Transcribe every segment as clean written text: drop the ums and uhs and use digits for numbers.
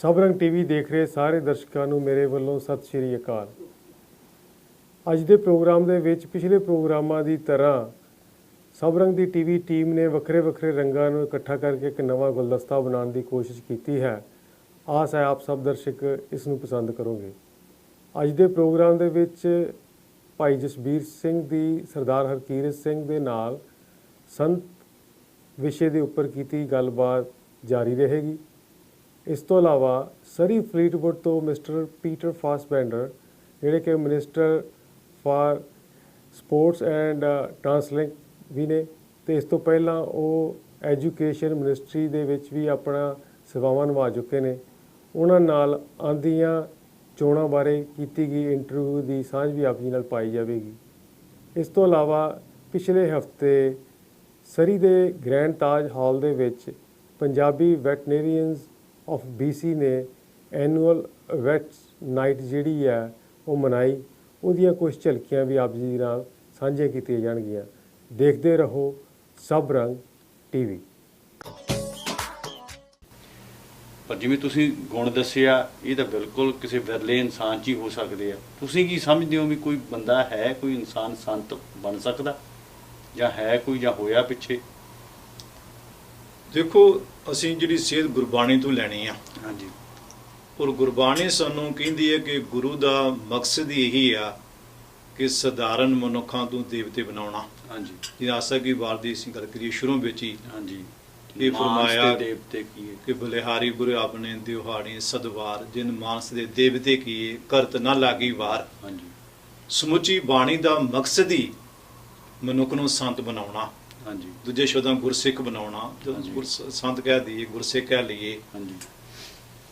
ਸਭਰੰਗ TV ਦੇਖ ਰਹੇ ਸਾਰੇ ਦਰਸ਼ਕਾਂ ਨੂੰ ਮੇਰੇ ਵੱਲੋਂ ਸਤਿ ਸ਼੍ਰੀ ਅਕਾਲ। ਅੱਜ ਦੇ ਪ੍ਰੋਗਰਾਮ ਦੇ ਵਿੱਚ ਪਿਛਲੇ ਪ੍ਰੋਗਰਾਮਾਂ ਦੀ ਤਰ੍ਹਾਂ ਸਭਰੰਗ ਦੀ ਟੀਵੀ ਟੀਮ ਨੇ ਵੱਖਰੇ ਰੰਗਾਂ ਨੂੰ ਇਕੱਠਾ ਕਰਕੇ ਇੱਕ ਨਵਾਂ ਗੁਲਦਸਤਾ ਬਣਾਉਣ ਦੀ ਕੋਸ਼ਿਸ਼ ਕੀਤੀ ਹੈ। ਆਸ ਹੈ ਆਪ ਸਭ ਦਰਸ਼ਕ ਇਸ ਨੂੰ ਪਸੰਦ ਕਰੋਗੇ। ਅੱਜ ਦੇ ਪ੍ਰੋਗਰਾਮ ਦੇ ਵਿੱਚ ਭਾਈ ਜਸਬੀਰ ਸਿੰਘ ਦੀ ਸਰਦਾਰ ਹਰਕੀਰਤ ਸਿੰਘ ਦੇ ਨਾਲ ਸੰਤ ਵਿਸ਼ੇ ਦੇ ਉੱਪਰ ਕੀਤੀ ਗੱਲਬਾਤ ਜਾਰੀ ਰਹੇਗੀ। ਇਸ ਤੋਂ ਇਲਾਵਾ ਸਰੀ ਫਰੀਦਕੋਟ ਤੋਂ ਮਿਸਟਰ ਪੀਟਰ ਫਾਸਬੈਂਡਰ ਜਿਹੜੇ ਕਿ ਮਿਨਿਸਟਰ ਫਾਰ ਸਪੋਰਟਸ ਐਂਡ ਟਰਾਂਸਲਿੰਕ ਵੀ ਨੇ ਅਤੇ ਇਸ ਤੋਂ ਪਹਿਲਾਂ ਉਹ ਐਜੂਕੇਸ਼ਨ ਮਿਨਿਸਟਰੀ ਦੇ ਵਿੱਚ ਵੀ ਆਪਣਾ ਸੇਵਾਵਾਂ ਨਿਭਾ ਚੁੱਕੇ ਨੇ। ਉਹਨਾਂ ਨਾਲ ਆਉਂਦੀਆਂ ਚੋਣਾਂ ਬਾਰੇ ਕੀਤੀ ਗਈ ਇੰਟਰਵਿਊ ਦੀ ਸਾਂਝ ਵੀ ਆਪ ਜੀ ਨਾਲ ਪਾਈ ਜਾਵੇਗੀ। ਇਸ ਤੋਂ ਇਲਾਵਾ ਪਿਛਲੇ ਹਫ਼ਤੇ ਸਰੀ ਦੇ ਗ੍ਰੈਂਡ ਤਾਜ ਹਾਲ ਦੇ ਵਿੱਚ ਪੰਜਾਬੀ ਵੈਟਨੇਰੀਅਨਸ ਆਫ BC ਨੇ ਐਨੂਅਲ ਵੈਟਸ ਨਾਈਟ ਜਿਹੜੀ ਹੈ ਉਹ ਮਨਾਈ। ਉਹਦੀਆਂ ਕੁਝ ਝਲਕੀਆਂ ਵੀ ਆਪ ਜੀ ਨਾਲ ਸਾਂਝੀਆਂ ਕੀਤੀਆਂ ਜਾਣਗੀਆਂ। ਦੇਖਦੇ ਰਹੋ ਸਭਰੰਗ ਟੀਵੀ। ਪਰ ਜਿਵੇਂ ਤੁਸੀਂ ਗੁਣ ਦੱਸਿਆ ਇਹ ਤਾਂ ਬਿਲਕੁਲ ਕਿਸੇ ਵਿਰਲੇ ਇਨਸਾਨ 'ਚ ਹੀ ਹੋ ਸਕਦੇ ਆ। ਤੁਸੀਂ ਕੀ ਸਮਝਦੇ ਹੋ ਵੀ ਕੋਈ ਬੰਦਾ ਹੈ, ਕੋਈ ਇਨਸਾਨ ਸੰਤ ਬਣ ਸਕਦਾ ਜਾਂ ਹੈ ਕੋਈ ਜਾਂ ਹੋਇਆ ਪਿੱਛੇ? ਦੇਖੋ, ਅਸੀਂ ਜਿਹੜੀ ਸੇਧ ਗੁਰਬਾਣੀ ਤੋਂ ਲੈਣੀ ਆ। ਹਾਂਜੀ। ਔਰ ਗੁਰਬਾਣੀ ਸਾਨੂੰ ਕਹਿੰਦੀ ਹੈ ਕਿ ਗੁਰੂ ਦਾ ਮਕਸਦ ਹੀ ਇਹੀ ਆ ਕਿ ਸਧਾਰਨ ਮਨੁੱਖਾਂ ਤੋਂ ਦੇਵਤੇ ਬਣਾਉਣਾ। ਹਾਂਜੀ। ਜਿਵੇਂ ਆਸਾ ਕੀ ਵਾਰ ਦੀ ਅਸੀਂ ਗੱਲ ਕਰੀਏ ਸ਼ੁਰੂ ਵਿੱਚ ਹੀ। ਹਾਂਜੀ। ਇਹ ਫਰਮਾਇਆ ਦੇਵਤੇ ਕੀਏ ਕਿ ਬਲਿਹਾਰੀ ਗੁਰੂ ਆਪਣੇ ਦਿਹਾੜੀ ਸਦਵਾਰ ਜਿਨ ਮਾਨਸ ਦੇ ਦੇਵਤੇ ਕੀਏ ਕਰਤ ਨਾ ਲਾਗੀ ਵਾਰ। ਹਾਂਜੀ। ਸਮੁੱਚੀ ਬਾਣੀ ਦਾ ਮਕਸਦ ਹੀ ਮਨੁੱਖ ਨੂੰ ਸੰਤ ਬਣਾਉਣਾ। ਹਾਂਜੀ। ਦੂਜੇ ਸ਼ਬਦਾਂ ਗੁਰਸਿੱਖ ਬਣਾਉਣਾ। ਸੰਤ ਕਹਿ ਦਈਏ, ਗੁਰਸਿੱਖ ਕਹਿ ਲਈਏ। ਹਾਂਜੀ।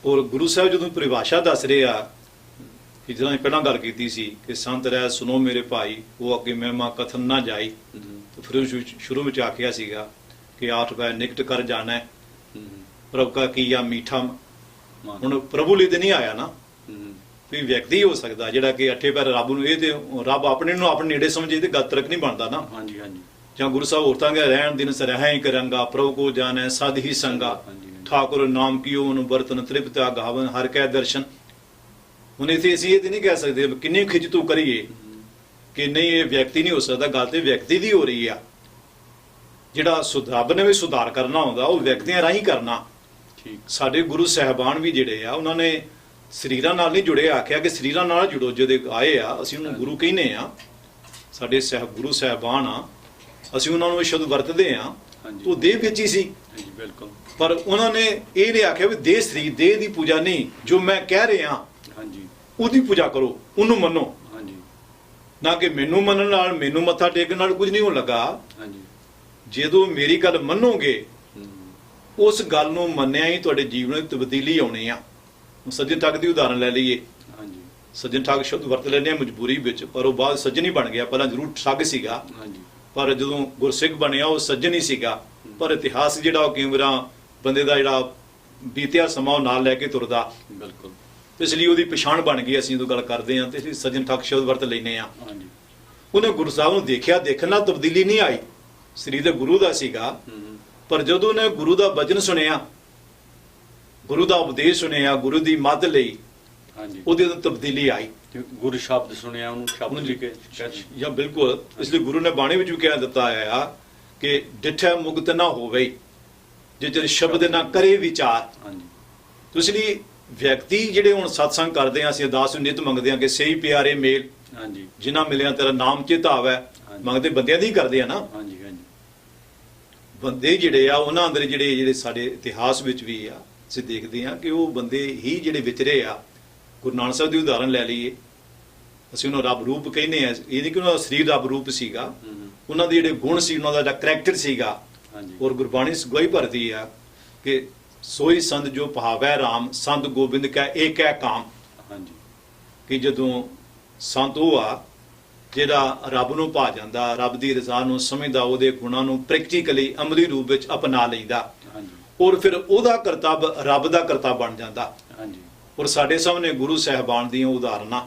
ਔਰ ਗੁਰੂ ਸਾਹਿਬ ਜਦੋਂ ਪਰਿਭਾਸ਼ਾ ਦੱਸ ਰਹੇ ਆ ਕਿ ਜਦੋਂ ਪਹਿਲਾਂ ਗੱਲ ਕੀਤੀ ਸੀ ਕਿ ਸੰਤ ਰਹਿ ਸੁਣੋ ਮੇਰੇ ਭਾਈ, ਉਹ ਅੱਗੇ ਮਹਿਮਾ ਕਥਨ ਨਾ ਜਾਈ। ਫਿਰ ਸ਼ੁਰੂ ਵਿੱਚ ਆਖਿਆ ਸੀਗਾ ਕਿ ਆਠ ਵੈ ਨਿਕਟ ਕਰ ਜਾਣਾ ਪ੍ਰਭ ਕਾ ਕੀਆ ਮੀਠਾ। ਹੁਣ ਪ੍ਰਭੂ ਲਈ ਤੇ ਨਹੀਂ ਆਇਆ ਨਾ, ਵੀ ਵਿਅਕਤੀ ਹੋ ਸਕਦਾ ਜਿਹੜਾ ਕਿ ਅੱਠੇ ਪੈਰ ਰੱਬ ਨੂੰ, ਇਹ ਤੇ ਰੱਬ ਆਪਣੇ ਨੂੰ ਆਪਣੇ ਨੇੜੇ ਸਮਝੇ ਤੇ ਗੱਤਰਕ ਨਹੀਂ ਬਣਦਾ ਨਾ। ਹਾਂਜੀ ਹਾਂਜੀ। ਜਾਂ ਗੁਰੂ ਸਾਹਿਬ ਔਰਤਾਂ ਕੇ ਰਹਿਣ ਦਿਨ ਸਰਹਿ ਕਰਾਂਗਾ ਪ੍ਰਭੂ ਕੋ ਜਾਣੈ ਸਦ ਹੀ ਸੰਗਾ ਠਾਕੁਰ ਨਾਮ ਕੀਓ ਉਹਨੂੰ ਬਰਤਨ ਤ੍ਰਿਪਤ ਗਾਵਨ ਹਰ ਕੈ ਦਰਸ਼ਨ। ਹੁਣ ਇੱਥੇ ਅਸੀਂ ਇਹ ਤੇ ਨਹੀਂ ਕਹਿ ਸਕਦੇ ਕਿੰਨੀ ਖਿੱਚ ਤੂੰ ਕਰੀਏ ਕਿ ਨਹੀਂ ਇਹ ਵਿਅਕਤੀ ਨਹੀਂ ਹੋ ਸਕਦਾ। ਗੱਲ ਤੇ ਵਿਅਕਤੀ ਦੀ ਹੋ ਰਹੀ ਆ। ਜਿਹੜਾ ਰੱਬ ਨੇ ਵੀ ਸੁਧਾਰ ਕਰਨਾ ਹੁੰਦਾ ਉਹ ਵਿਅਕਤੀਆਂ ਰਾਹੀਂ ਕਰਨਾ। ਠੀਕ। ਸਾਡੇ ਗੁਰੂ ਸਾਹਿਬਾਨ ਵੀ ਜਿਹੜੇ ਆ ਉਹਨਾਂ ਨੇ ਸਰੀਰਾਂ ਨਾਲ ਨਹੀਂ ਜੁੜੇ। ਆਖਿਆ ਕਿ ਸਰੀਰਾਂ ਨਾਲ ਜੁੜੋ। ਜਦੋਂ ਆਏ ਆ ਅਸੀਂ ਉਹਨੂੰ ਗੁਰੂ ਕਹਿੰਦੇ ਆ, ਸਾਡੇ ਗੁਰੂ ਸਾਹਿਬਾਨ ਆ, ਅਸੀਂ ਉਹਨਾਂ ਨੂੰ ਇਹ ਸ਼ਬਦ ਵਰਤਦੇ ਆ। ਉਹ ਦੇਹ ਵਿੱਚ ਹੀ ਸੀ। ਬਿਲਕੁਲ। ਪਰ ਉਹਨਾਂ ਨੇ ਇਹ ਨਹੀਂ ਆਖਿਆ ਵੀ ਦੇਹ ਸਰੀਰ ਦੇਹ ਦੀ ਪੂਜਾ ਨਹੀਂ, ਜੋ ਮੈਂ ਕਹਿ ਰਿਹਾ ਉਹਦੀ ਪੂਜਾ ਕਰੋ, ਉਹਨੂੰ ਮੰਨੋ। ਨਾ ਕਿ ਮੈਨੂੰ ਮੰਨਣ ਨਾਲ, ਮੈਨੂੰ ਮੱਥਾ ਟੇਕਣ ਨਾਲ ਕੁਝ ਨਹੀਂ ਹੋਣ ਲੱਗਾ। ਜਦੋਂ ਮੇਰੀ ਗੱਲ ਮੰਨੋਗੇ ਉਸ ਗੱਲ ਨੂੰ ਮੰਨਿਆ ਹੀ ਤੁਹਾਡੇ ਜੀਵਨ ਵਿੱਚ ਤਬਦੀਲੀ ਆਉਣੀ ਆ। ਸੱਜਣ ਠੱਗ ਦੀ ਉਦਾਹਰਨ ਲੈ ਲਈਏ। ਸੱਜਣ ਠੱਗ ਸ਼ਬਦ ਵਰਤ ਲੈਂਦੇ ਆ ਮਜਬੂਰੀ ਵਿੱਚ, ਪਰ ਉਹ ਬਾਅਦ ਸੱਜਣ ਹੀ ਬਣ ਗਿਆ। ਪਹਿਲਾਂ ਜ਼ਰੂਰ ਠੱਗ ਸੀਗਾ, ਪਰ ਜਦੋਂ ਗੁਰਸਿੱਖ ਬਣਿਆ ਉਹ ਸੱਜਣ ਹੀ ਸੀਗਾ। ਪਰ ਇਤਿਹਾਸ ਜਿਹੜਾ ਉਹ ਕਈ ਵਾਰਾਂ ਬੰਦੇ ਦਾ ਜਿਹੜਾ ਬੀਤਿਆ ਸਮਾਂ ਉਹ ਨਾਲ ਲੈ ਕੇ ਤੁਰਦਾ। ਬਿਲਕੁਲ। ਇਸ ਲਈ ਉਹਦੀ ਪਛਾਣ ਬਣ ਗਈ। ਅਸੀਂ ਜਦੋਂ ਗੱਲ ਕਰਦੇ ਹਾਂ ਤੇ ਅਸੀਂ ਸੱਜਣ ਠੱਗ ਸ਼ਬਦ ਵਰਤ ਲੈਂਦੇ ਹਾਂ। ਉਹਨੇ ਗੁਰੂ ਸਾਹਿਬ ਨੂੰ ਦੇਖਿਆ, ਦੇਖਣ ਨਾਲ ਤਬਦੀਲੀ ਨਹੀਂ ਆਈ। ਸਰੀਰ ਤਾਂ ਗੁਰੂ ਦਾ ਸੀਗਾ, ਪਰ ਜਦੋਂ ਉਹਨੇ ਗੁਰੂ ਦਾ ਵਚਨ ਸੁਣਿਆ, ਗੁਰੂ ਦਾ ਉਪਦੇਸ਼ ਸੁਣਿਆ, ਗੁਰੂ ਦੀ ਮੱਤ ਲਈ, ਉਹਦੇ ਅੰਦਰ ਤਬਦੀਲੀ ਆਈ। ਗੁਰੂ ਸ਼ਬਦ ਸੁਣਿਆ, ਉਹਨੂੰ ਸ਼ਬਦ ਜੀ ਕੇ ਜਾਂ ਬਿਲਕੁਲ। ਇਸ ਲਈ ਗੁਰੂ ਨੇ ਬਾਣੀ ਵਿੱਚ ਵੀ ਕਹਿ ਦਿੱਤਾ ਆ ਕਿ ਡਿਠੈ ਮੁਕਤ ਨਾ ਹੋਵੇ ਜੇ ਜਦ ਸ਼ਬਦ ਨਾ ਕਰੇ ਵਿਚਾਰ। ਇਸ ਲਈ ਵਿਅਕਤੀ ਜਿਹੜੇ ਹੁਣ ਸਤਸੰਗ ਕਰਦੇ ਆ, ਅਸੀਂ ਅਰਦਾਸ ਨੂੰ ਨਿਤ ਮੰਗਦੇ ਆ ਕਿ ਸਹੀ ਪਿਆਰੇ ਮੇਲ ਜਿਨ੍ਹਾਂ ਮਿਲਿਆ ਤੇਰਾ ਨਾਮ ਚਿਤ ਆਵੈ। ਮੰਗਦੇ ਬੰਦਿਆਂ ਦੀ ਕਰਦੇ ਆ ਨਾ। ਬੰਦੇ ਜਿਹੜੇ ਆ ਉਹਨਾਂ ਅੰਦਰ ਜਿਹੜੇ ਸਾਡੇ ਇਤਿਹਾਸ ਵਿੱਚ ਵੀ ਆ ਅਸੀਂ ਦੇਖਦੇ ਆ ਕਿ ਉਹ ਬੰਦੇ ਹੀ ਜਿਹੜੇ ਵਿਚਰੇ ਆ। ਗੁਰੂ ਨਾਨਕ ਸਾਹਿਬ ਦੀ ਉਦਾਹਰਨ ਲੈ ਲਈਏ, ਅਸੀਂ ਉਹਨੂੰ ਰੱਬ ਰੂਪ ਕਹਿੰਦੇ ਆ। ਇਹ ਨਹੀਂ ਕਿ ਉਹਨਾਂ ਦਾ ਸਰੀਰ ਰੱਬ ਰੂਪ ਸੀਗਾ, ਉਹਨਾਂ ਦੇ ਜਿਹੜੇ ਗੁਣ ਸੀ, ਉਹਨਾਂ ਦਾ ਜਿਹੜਾ ਕਰੈਕਟਰ ਸੀਗਾ। ਔਰ ਗੁਰਬਾਣੀ ਗਵਾਹੀ ਭਰਦੀ ਆ ਕਿ ਸੋਈ ਸੰਤ ਜੋ ਭਾਵੈ ਰਾਮ ਸੰਤ ਗੋਬਿੰਦ ਕੈ ਏਕੈ ਕਾਮ। ਕਿ ਜਦੋਂ ਸੰਤ ਉਹ ਆ ਜਿਹੜਾ ਰੱਬ ਨੂੰ ਭਾ ਜਾਂਦਾ, ਰੱਬ ਦੀ ਰਜ਼ਾ ਨੂੰ ਸਮਝਦਾ, ਉਹਦੇ ਗੁਣਾਂ ਨੂੰ ਪ੍ਰੈਕਟੀਕਲੀ ਅਮਲੀ ਰੂਪ ਵਿੱਚ ਅਪਣਾ ਲੈਂਦਾ, ਔਰ ਫਿਰ ਉਹਦਾ ਕਰਤੱਵ ਰੱਬ ਦਾ ਕਰਤੱਵ ਬਣ ਜਾਂਦਾ। ਔਰ ਸਾਡੇ ਸਾਹਮਣੇ ਗੁਰੂ ਸਾਹਿਬਾਨ ਦੀਆਂ ਉਦਾਹਰਨਾਂ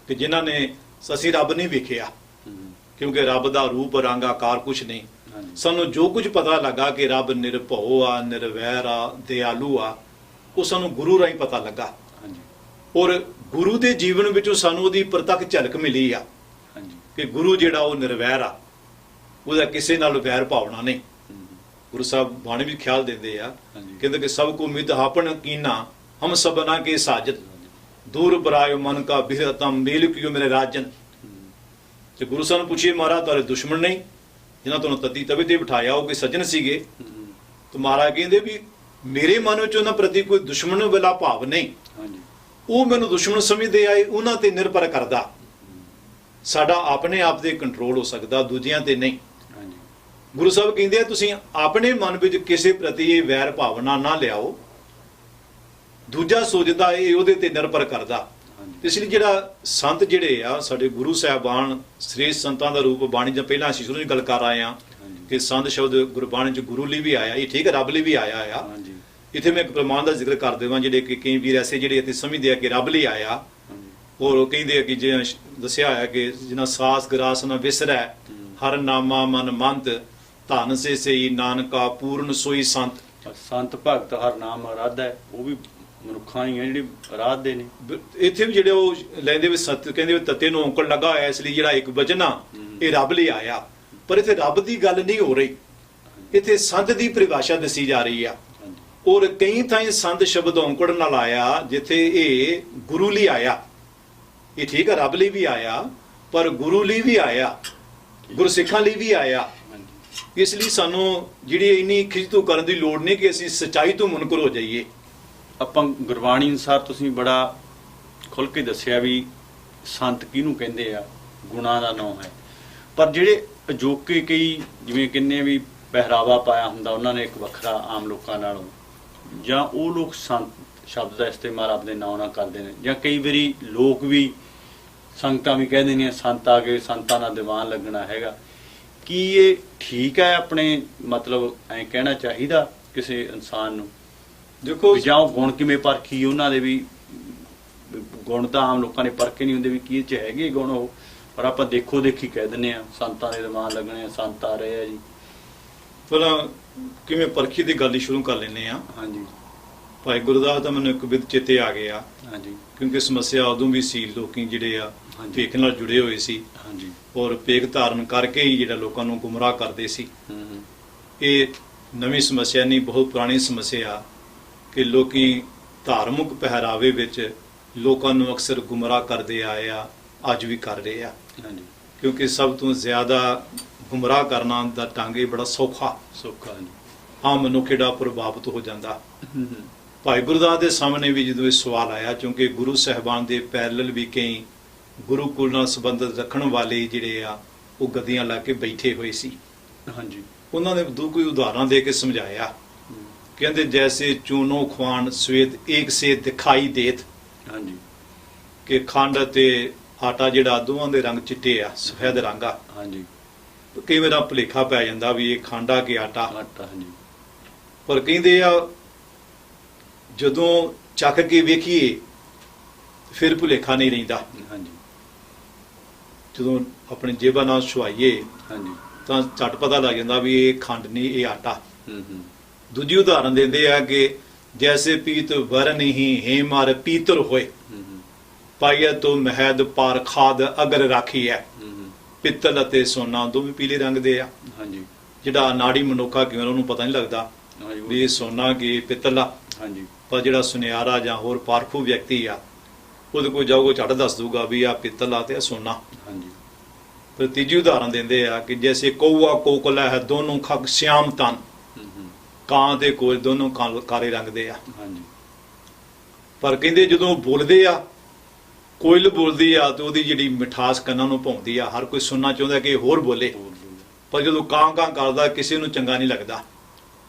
ਕਿ ਜਿਨ੍ਹਾਂ ਨੇ ਅਸੀਂ ਰੱਬ ਨਹੀਂ ਵੇਖਿਆ, ਕਿਉਂਕਿ ਰੱਬ ਦਾ ਰੂਪ ਰੰਗ ਆਕਾਰ ਕੁਛ ਨਹੀਂ। ਸਾਨੂੰ ਜੋ ਕੁਝ ਪਤਾ ਲੱਗਾ ਕਿ ਰੱਬ ਨਿਰਭਉ ਆ, ਨਿਰਵੈਰ ਆ, ਦਿਆਲੂ ਆ, ਉਹ ਸਾਨੂੰ ਗੁਰੂ ਰਾਹੀਂ ਪਤਾ ਲੱਗਾ। ਹਾਂਜੀ। ਔਰ ਗੁਰੂ ਦੇ ਜੀਵਨ ਵਿੱਚੋਂ ਸਾਨੂੰ ਉਹਦੀ ਪ੍ਰਤੱਖ ਝਲਕ ਮਿਲੀ ਆ। ਹਾਂਜੀ। ਕਿ ਗੁਰੂ ਜਿਹੜਾ ਉਹ ਨਿਰਵੈਰ ਆ, ਉਹਦਾ ਕਿਸੇ ਨਾਲ ਵੈਰ ਭਾਵਨਾ ਨਹੀਂ। ਗੁਰੂ ਸਾਹਿਬ ਬਾਣੀ ਵੀ ਖਿਆਲ ਦਿੰਦੇ ਆ, ਕਹਿੰਦੇ ਕਿ ਸਭ ਕੋ ਮਿਤ ਆਪਣ ਕੀਨਾ ਹਮ ਸਭਨਾ ਕੇ ਸਾਜਤ ਦੂਰ ਬਰਾਇਓ ਮਨ ਕਾ ਬਿਹਤਮ ਮੇਲ ਕਿਉ ਮੇਰੇ ਰਾਜਨ। ਤੇ ਗੁਰੂ ਸਾਹਿਬ ਨੂੰ ਪੁੱਛੀਏ ਮਹਾਰਾਜ ਤੁਹਾਡੇ ਦੁਸ਼ਮਣ ਨਹੀਂ, ਜਿਨ੍ਹਾਂ ਤੁਹਾਨੂੰ ਤਤੀ ਤਵੇ ਤੇ ਬਿਠਾਇਆ ਉਹ ਕੋਈ ਸੱਜਣ ਸੀਗੇ? ਤੇ ਮਹਾਰਾਜ ਕਹਿੰਦੇ ਵੀ ਮੇਰੇ ਮਨ ਵਿੱਚ ਉਹਨਾਂ ਪ੍ਰਤੀ ਕੋਈ ਦੁਸ਼ਮਣ ਵਾਲਾ ਭਾਵ ਨਹੀਂ, ਉਹ ਮੈਨੂੰ ਦੁਸ਼ਮਣ ਸਮਝਦੇ ਆਏ, ਉਹਨਾਂ ਤੇ ਨਿਰਭਰ ਕਰਦਾ। ਸਾਡਾ ਆਪਣੇ ਆਪ ਤੇ ਕੰਟਰੋਲ ਹੋ ਸਕਦਾ, ਦੂਜਿਆਂ ਤੇ ਨਹੀਂ। ਗੁਰੂ ਸਾਹਿਬ ਕਹਿੰਦੇ ਆ ਤੁਸੀਂ ਆਪਣੇ ਮਨ ਵਿੱਚ ਕਿਸੇ ਪ੍ਰਤੀ ਇਹ ਵੈਰ ਭਾਵਨਾ ਨਾ ਲਿਆਓ, ਦੂਜਾ ਸੋਚਦਾ ਇਹ ਉਹਦੇ ਤੇ ਨਿਰਭਰ ਕਰਦਾ। ਇਸ ਲਈ ਜਿਹੜਾ ਸੰਤ ਜਿਹੜੇ ਆ ਸਾਡੇ ਗੁਰੂ ਸਾਹਿਬਾਨ ਸ੍ਰੇਸ਼ਟ ਸੰਤਾਂ ਦਾ ਰੂਪ ਬਾਣੀ ਜਾਂ ਪਹਿਲਾਂ ਅਸੀਂ ਸ਼ੁਰੂ ਵਿੱਚ ਗੱਲ ਕਰ ਆਏ ਆ ਕਿ ਸੰਤ ਸ਼ਬਦ ਗੁਰਬਾਣੀ ਚ ਗੁਰੂ ਲਈ ਵੀ ਆਇਆ, ਇਹ ਠੀਕ ਹੈ ਰੱਬ ਲਈ ਵੀ ਆਇਆ ਆ। ਇੱਥੇ ਮੈਂ ਇੱਕ ਪ੍ਰਮਾਣ ਦਾ ਜ਼ਿਕਰ ਕਰ ਦੇਵਾਂ, ਜਿਹੜੇ ਕਿ ਕਈ ਵੀਰ ਐਸੇ ਜਿਹੜੇ ਇੱਥੇ ਸਮਝਦੇ ਆ ਕਿ ਰੱਬ ਲਈ ਆਇਆ, ਔਰ ਉਹ ਕਹਿੰਦੇ ਆ ਕਿ ਜੇ ਦੱਸਿਆ ਹੋਇਆ ਕਿ ਜਿਨ੍ਹਾਂ ਸਾਸ ਗਰਾਸ ਨਾ ਵਿਸਰੈ ਹਰ ਨਾਮਾ ਮਨ ਮੰਤ ਧਨ ਸੇ ਸਈ ਨਾਨਕਾ ਪੂਰਨ ਸੋਈ ਸੰਤ। ਸੰਤ ਭਗਤ ਹਰ ਨਾਮ ਅਰਾਧ ਹੈ, ਉਹ ਵੀ ਮਨੁੱਖਾਂ ਹੀ ਆ ਜਿਹੜੇ ਅਰਾਧ ਦੇ ਨੇ। ਇੱਥੇ ਵੀ ਜਿਹੜੇ ਉਹ ਲੈਂਦੇ ਵੀ ਸਤ ਕਹਿੰਦੇ ਵੀ ਤੱਤੇ ਨੂੰ ਔਂਕੜ ਲੱਗਾ ਹੋਇਆ, ਇਸ ਲਈ ਜਿਹੜਾ ਇੱਕ ਵਚਨ ਆ ਇਹ ਰੱਬ ਲਈ ਆਇਆ। ਪਰ ਇੱਥੇ ਰੱਬ ਦੀ ਗੱਲ ਨਹੀਂ ਹੋ ਰਹੀ, ਇੱਥੇ ਸੰਤ ਦੀ ਪਰਿਭਾਸ਼ਾ ਦੱਸੀ ਜਾ ਰਹੀ ਆ। ਔਰ ਕਈ ਥਾਈਂ ਸੰਤ ਸ਼ਬਦ ਔਂਕੜ ਨਾਲ ਆਇਆ, ਜਿੱਥੇ ਇਹ ਗੁਰੂ ਲਈ ਆਇਆ। ਇਹ ਠੀਕ ਹੈ ਰੱਬ ਲਈ ਵੀ ਆਇਆ, ਪਰ ਗੁਰੂ ਲਈ ਵੀ ਆਇਆ, ਗੁਰਸਿੱਖਾਂ ਲਈ ਵੀ ਆਇਆ। ਇਸ ਲਈ ਸਾਨੂੰ ਜਿਹੜੀ ਇੰਨੀ ਖਿੱਚਤੂ ਕਰਨ ਦੀ ਲੋੜ ਨਹੀਂ ਕਿ ਅਸੀਂ ਸੱਚਾਈ ਤੋਂ ਮੁਨਕਰ ਹੋ ਜਾਈਏ। ਆਪਾਂ ਗੁਰਬਾਣੀ ਅਨੁਸਾਰ ਤੁਸੀਂ ਬੜਾ ਖੁੱਲ੍ਹ ਕੇ ਦੱਸਿਆ ਵੀ ਸੰਤ ਕਿਹਨੂੰ ਕਹਿੰਦੇ ਆ, ਗੁਣਾਂ ਦਾ ਨਾਮ ਹੈ। ਪਰ ਜਿਹੜੇ ਅਜੋਕੇ ਕਈ ਜਿਵੇਂ ਕਿੰਨੇ ਵੀ ਪਹਿਰਾਵਾ ਪਾਇਆ ਹੁੰਦਾ ਉਹਨਾਂ ਨੇ ਇੱਕ ਵੱਖਰਾ ਆਮ ਲੋਕਾਂ ਨਾਲੋਂ, ਜਾਂ ਉਹ ਲੋਕ ਸੰਤ ਸ਼ਬਦ ਦਾ ਇਸਤੇਮਾਲ ਆਪਣੇ ਨਾਂ ਨਾਲ ਕਰਦੇ ਨੇ, ਜਾਂ ਕਈ ਵਾਰੀ ਲੋਕ ਵੀ ਸੰਗਤਾਂ ਵੀ ਕਹਿੰਦੇ ਨੇ ਸੰਤ ਆ ਗਏ, ਸੰਤਾਂ ਨਾਲ ਦੀਵਾਨ ਲੱਗਣਾ ਹੈਗਾ। ਕੀ ਇਹ ਠੀਕ ਹੈ? ਆਪਣੇ ਮਤਲਬ ਐਂ ਕਹਿਣਾ ਚਾਹੀਦਾ ਕਿਸੇ ਇਨਸਾਨ ਨੂੰ? ਦੇਖੋ ਜਾਂ ਉਹ ਗੁਣ ਕਿਵੇਂ ਪਰਖੀ ਉਹਨਾਂ ਦੇ, ਵੀ ਗੁਣ ਤਾਂ ਆਮ ਲੋਕਾਂ ਨੇ ਪਰਖੇ ਨਹੀਂ ਹੁੰਦੇ ਵੀ ਕੀ ਚ ਹੈਗੇ ਗੁਣ ਉਹ, ਪਰ ਆਪਾਂ ਦੇਖੋ ਦੇਖੀ ਕਹਿ ਦਿੰਦੇ ਆ ਸੰਤਾਂ ਦੇ ਦੀਵਾਨ ਲੱਗਣੇ ਆ, ਸੰਤ ਆ ਰਹੇ ਆ ਜੀ। ਪਹਿਲਾਂ ਕਿਵੇਂ ਪਰਖੀ ਦੀ ਗੱਲ ਹੀ ਸ਼ੁਰੂ ਕਰ ਲੈਂਦੇ ਆ। ਹਾਂਜੀ। ਭਾਈ ਗੁਰਦਾਸ ਦਾ ਮੈਨੂੰ ਇੱਕ ਬਿਦ ਚੇਤੇ ਆ ਗਿਆ। ਹਾਂਜੀ। ਕਿਉਂਕਿ ਸਮੱਸਿਆ ਉਦੋਂ ਵੀ ਸੀ, ਲੋਕੀ ਜਿਹੜੇ ਆ ਭੇਖ ਨਾਲ ਜੁੜੇ ਹੋਏ ਸੀ। ਹਾਂਜੀ। ਔਰ ਭੇਖ ਧਾਰਨ ਕਰਕੇ ਹੀ ਜਿਹੜਾ ਲੋਕਾਂ ਨੂੰ ਗੁੰਮਰਾਹ ਕਰਦੇ ਸੀ। ਇਹ ਨਵੀਂ ਸਮੱਸਿਆ ਨਹੀਂ, ਬਹੁਤ ਪੁਰਾਣੀ ਸਮੱਸਿਆ ਕਿ ਲੋਕੀ ਧਾਰਮਿਕ ਪਹਿਰਾਵੇ ਵਿੱਚ ਲੋਕਾਂ ਨੂੰ ਅਕਸਰ ਗੁੰਮਰਾਹ ਕਰਦੇ ਆਏ ਆ, ਅੱਜ ਵੀ ਕਰ ਰਹੇ ਆ। ਹਾਂਜੀ। ਕਿਉਂਕਿ ਸਭ ਤੋਂ ਜ਼ਿਆਦਾ ਗੁੰਮਰਾਹ ਕਰਨਾ ਦਾ ਢੰਗ ਇਹ ਬੜਾ ਸੌਖਾ ਆਮ ਮਨੁੱਖ ਜਿਹੜਾ ਪ੍ਰਭਾਵਿਤ ਹੋ ਜਾਂਦਾ। ਭਾਈ ਗੁਰਦਾਸ ਦੇ ਸਾਹਮਣੇ ਵੀ ਜਦੋਂ ਇਹ ਸਵਾਲ ਆਇਆ, ਕਿਉਂਕਿ ਗੁਰੂ ਸਾਹਿਬਾਨ ਦੇ ਪੈਰਲਲ ਵੀ ਕਈ ਗੁਰੂਕੁਲ ਨਾਲ ਸੰਬੰਧਿਤ ਰੱਖਣ ਵਾਲੇ ਜਿਹੜੇ ਆ ਉਹ ਗੱਦੀਆਂ ਲਾ ਕੇ ਬੈਠੇ ਹੋਏ ਸੀ। ਹਾਂਜੀ। ਉਹਨਾਂ ਨੇ ਦੋ ਕੋਈ ਉਦਾਹਰਨ ਦੇ ਕੇ ਸਮਝਾਇਆ। ਕਹਿੰਦੇ ਜੈਸੇ ਚੂਨੋ ਖਵਾਨ ਸਵੇਤ ਏਕ ਸੇ ਦਿਖਾਈ ਦੇਤ। ਹਾਂਜੀ। ਕਿ ਖੰਡ ਤੇ ਆਟਾ ਜਿਹੜਾ ਦੋਵਾਂ ਦੇ ਰੰਗ ਚਿੱਟੇ ਆ, ਸਫੈਦ ਰੰਗ ਆ। ਹਾਂਜੀ। ਕਈ ਵਾਰ ਭੁਲੇਖਾ ਪੈ ਜਾਂਦਾ ਵੀ ਇਹ ਖੰਡ ਆ ਕਿ ਆਟਾ। ਹਾਂਜੀ। ਪਰ ਕਹਿੰਦੇ ਆ ਜਦੋਂ ਚੱਕ ਕੇ ਵੇਖੀਏ ਫਿਰ ਭੁਲੇਖਾ ਨਹੀਂ ਰਹਿੰਦਾ। ਹਾਂਜੀ। ਜਦੋਂ ਆਪਣੇ ਜੇਬਾਂ ਨਾਲ ਛੁਆਈਏ ਹਾਂਜੀ ਤਾਂ ਝਟ ਪਤਾ ਲੱਗ ਜਾਂਦਾ ਵੀ ਇਹ ਖੰਡ ਨਹੀਂ, ਇਹ ਆਟਾ। ਦੂਜੀ ਉਦਾਹਰਨ ਦਿੰਦੇ ਆ ਕਿ ਜੈਸੇ ਪੀਤ ਵਰ ਨਹੀਂ ਹੈ ਮਾਰ ਪੀਤਰ ਹੋਏ ਪਾਈਆ ਤੋਂ ਮਹਿਦ ਪਾਰ ਖਾਦ ਅਗਰ ਰਾਖੀ ਹੈ। ਪਿੱਤਲ ਅਤੇ ਸੋਨਾ ਦੋਵੇਂ ਪੀਲੇ ਰੰਗ ਦੇ ਆ। ਹਾਂਜੀ। ਜਿਹੜਾ ਨਾੜੀ ਮਨੁੱਖਾ ਕਿਵੇਂ ਉਹਨੂੰ ਪਤਾ ਨਹੀਂ ਲੱਗਦਾ ਵੀ ਇਹ ਸੋਨਾ ਕਿ ਪਿੱਤਲ ਆ। ਹਾਂਜੀ। ਪਰ ਜਿਹੜਾ ਸੁਨਿਆਰਾ ਜਾਂ ਹੋਰ ਪਾਰਖੂ ਵਿਅਕਤੀ ਆ ਉਹਦੇ ਕੋਲ ਜਾਊਗਾ ਝਟ ਦੱਸ ਦੂਗਾ ਵੀ ਆ ਪਿੱਤਲ ਆ ਤੇ ਆ ਸੋਨਾ। ਹਾਂਜੀ। ਫਿਰ ਤੀਜੀ ਉਦਾਹਰਨ ਦਿੰਦੇ ਆ ਕਿ ਜੈਸੇ ਕਊਆ ਕੋਕਲਾ ਹੈ ਦੋਨੋਂ ਖੱਗ ਸ਼ਿਆਮ ਤਨ। ਕਾਂ ਦੇ ਕੋਲ ਦੋਨੋਂ ਕਾਲੇ ਰੰਗ ਦੇ ਆ। ਹਾਂਜੀ। ਪਰ ਕਹਿੰਦੇ ਜਦੋਂ ਬੋਲਦੇ ਆ, ਕੋਇਲ ਬੋਲਦੀ ਆ ਤੇ ਉਹਦੀ ਜਿਹੜੀ ਮਿਠਾਸ ਕੰਨਾਂ ਨੂੰ ਭਾਉਂਦੀ ਆ। ਹਰ ਕੋਈ ਸੁਣਨਾ ਚਾਹੁੰਦਾ ਕਿ ਹੋਰ ਬੋਲੇ, ਪਰ ਜਦੋਂ ਕਾਂ ਕਾਂ ਕਰਦਾ ਕਿਸੇ ਨੂੰ ਚੰਗਾ ਨਹੀਂ ਲੱਗਦਾ।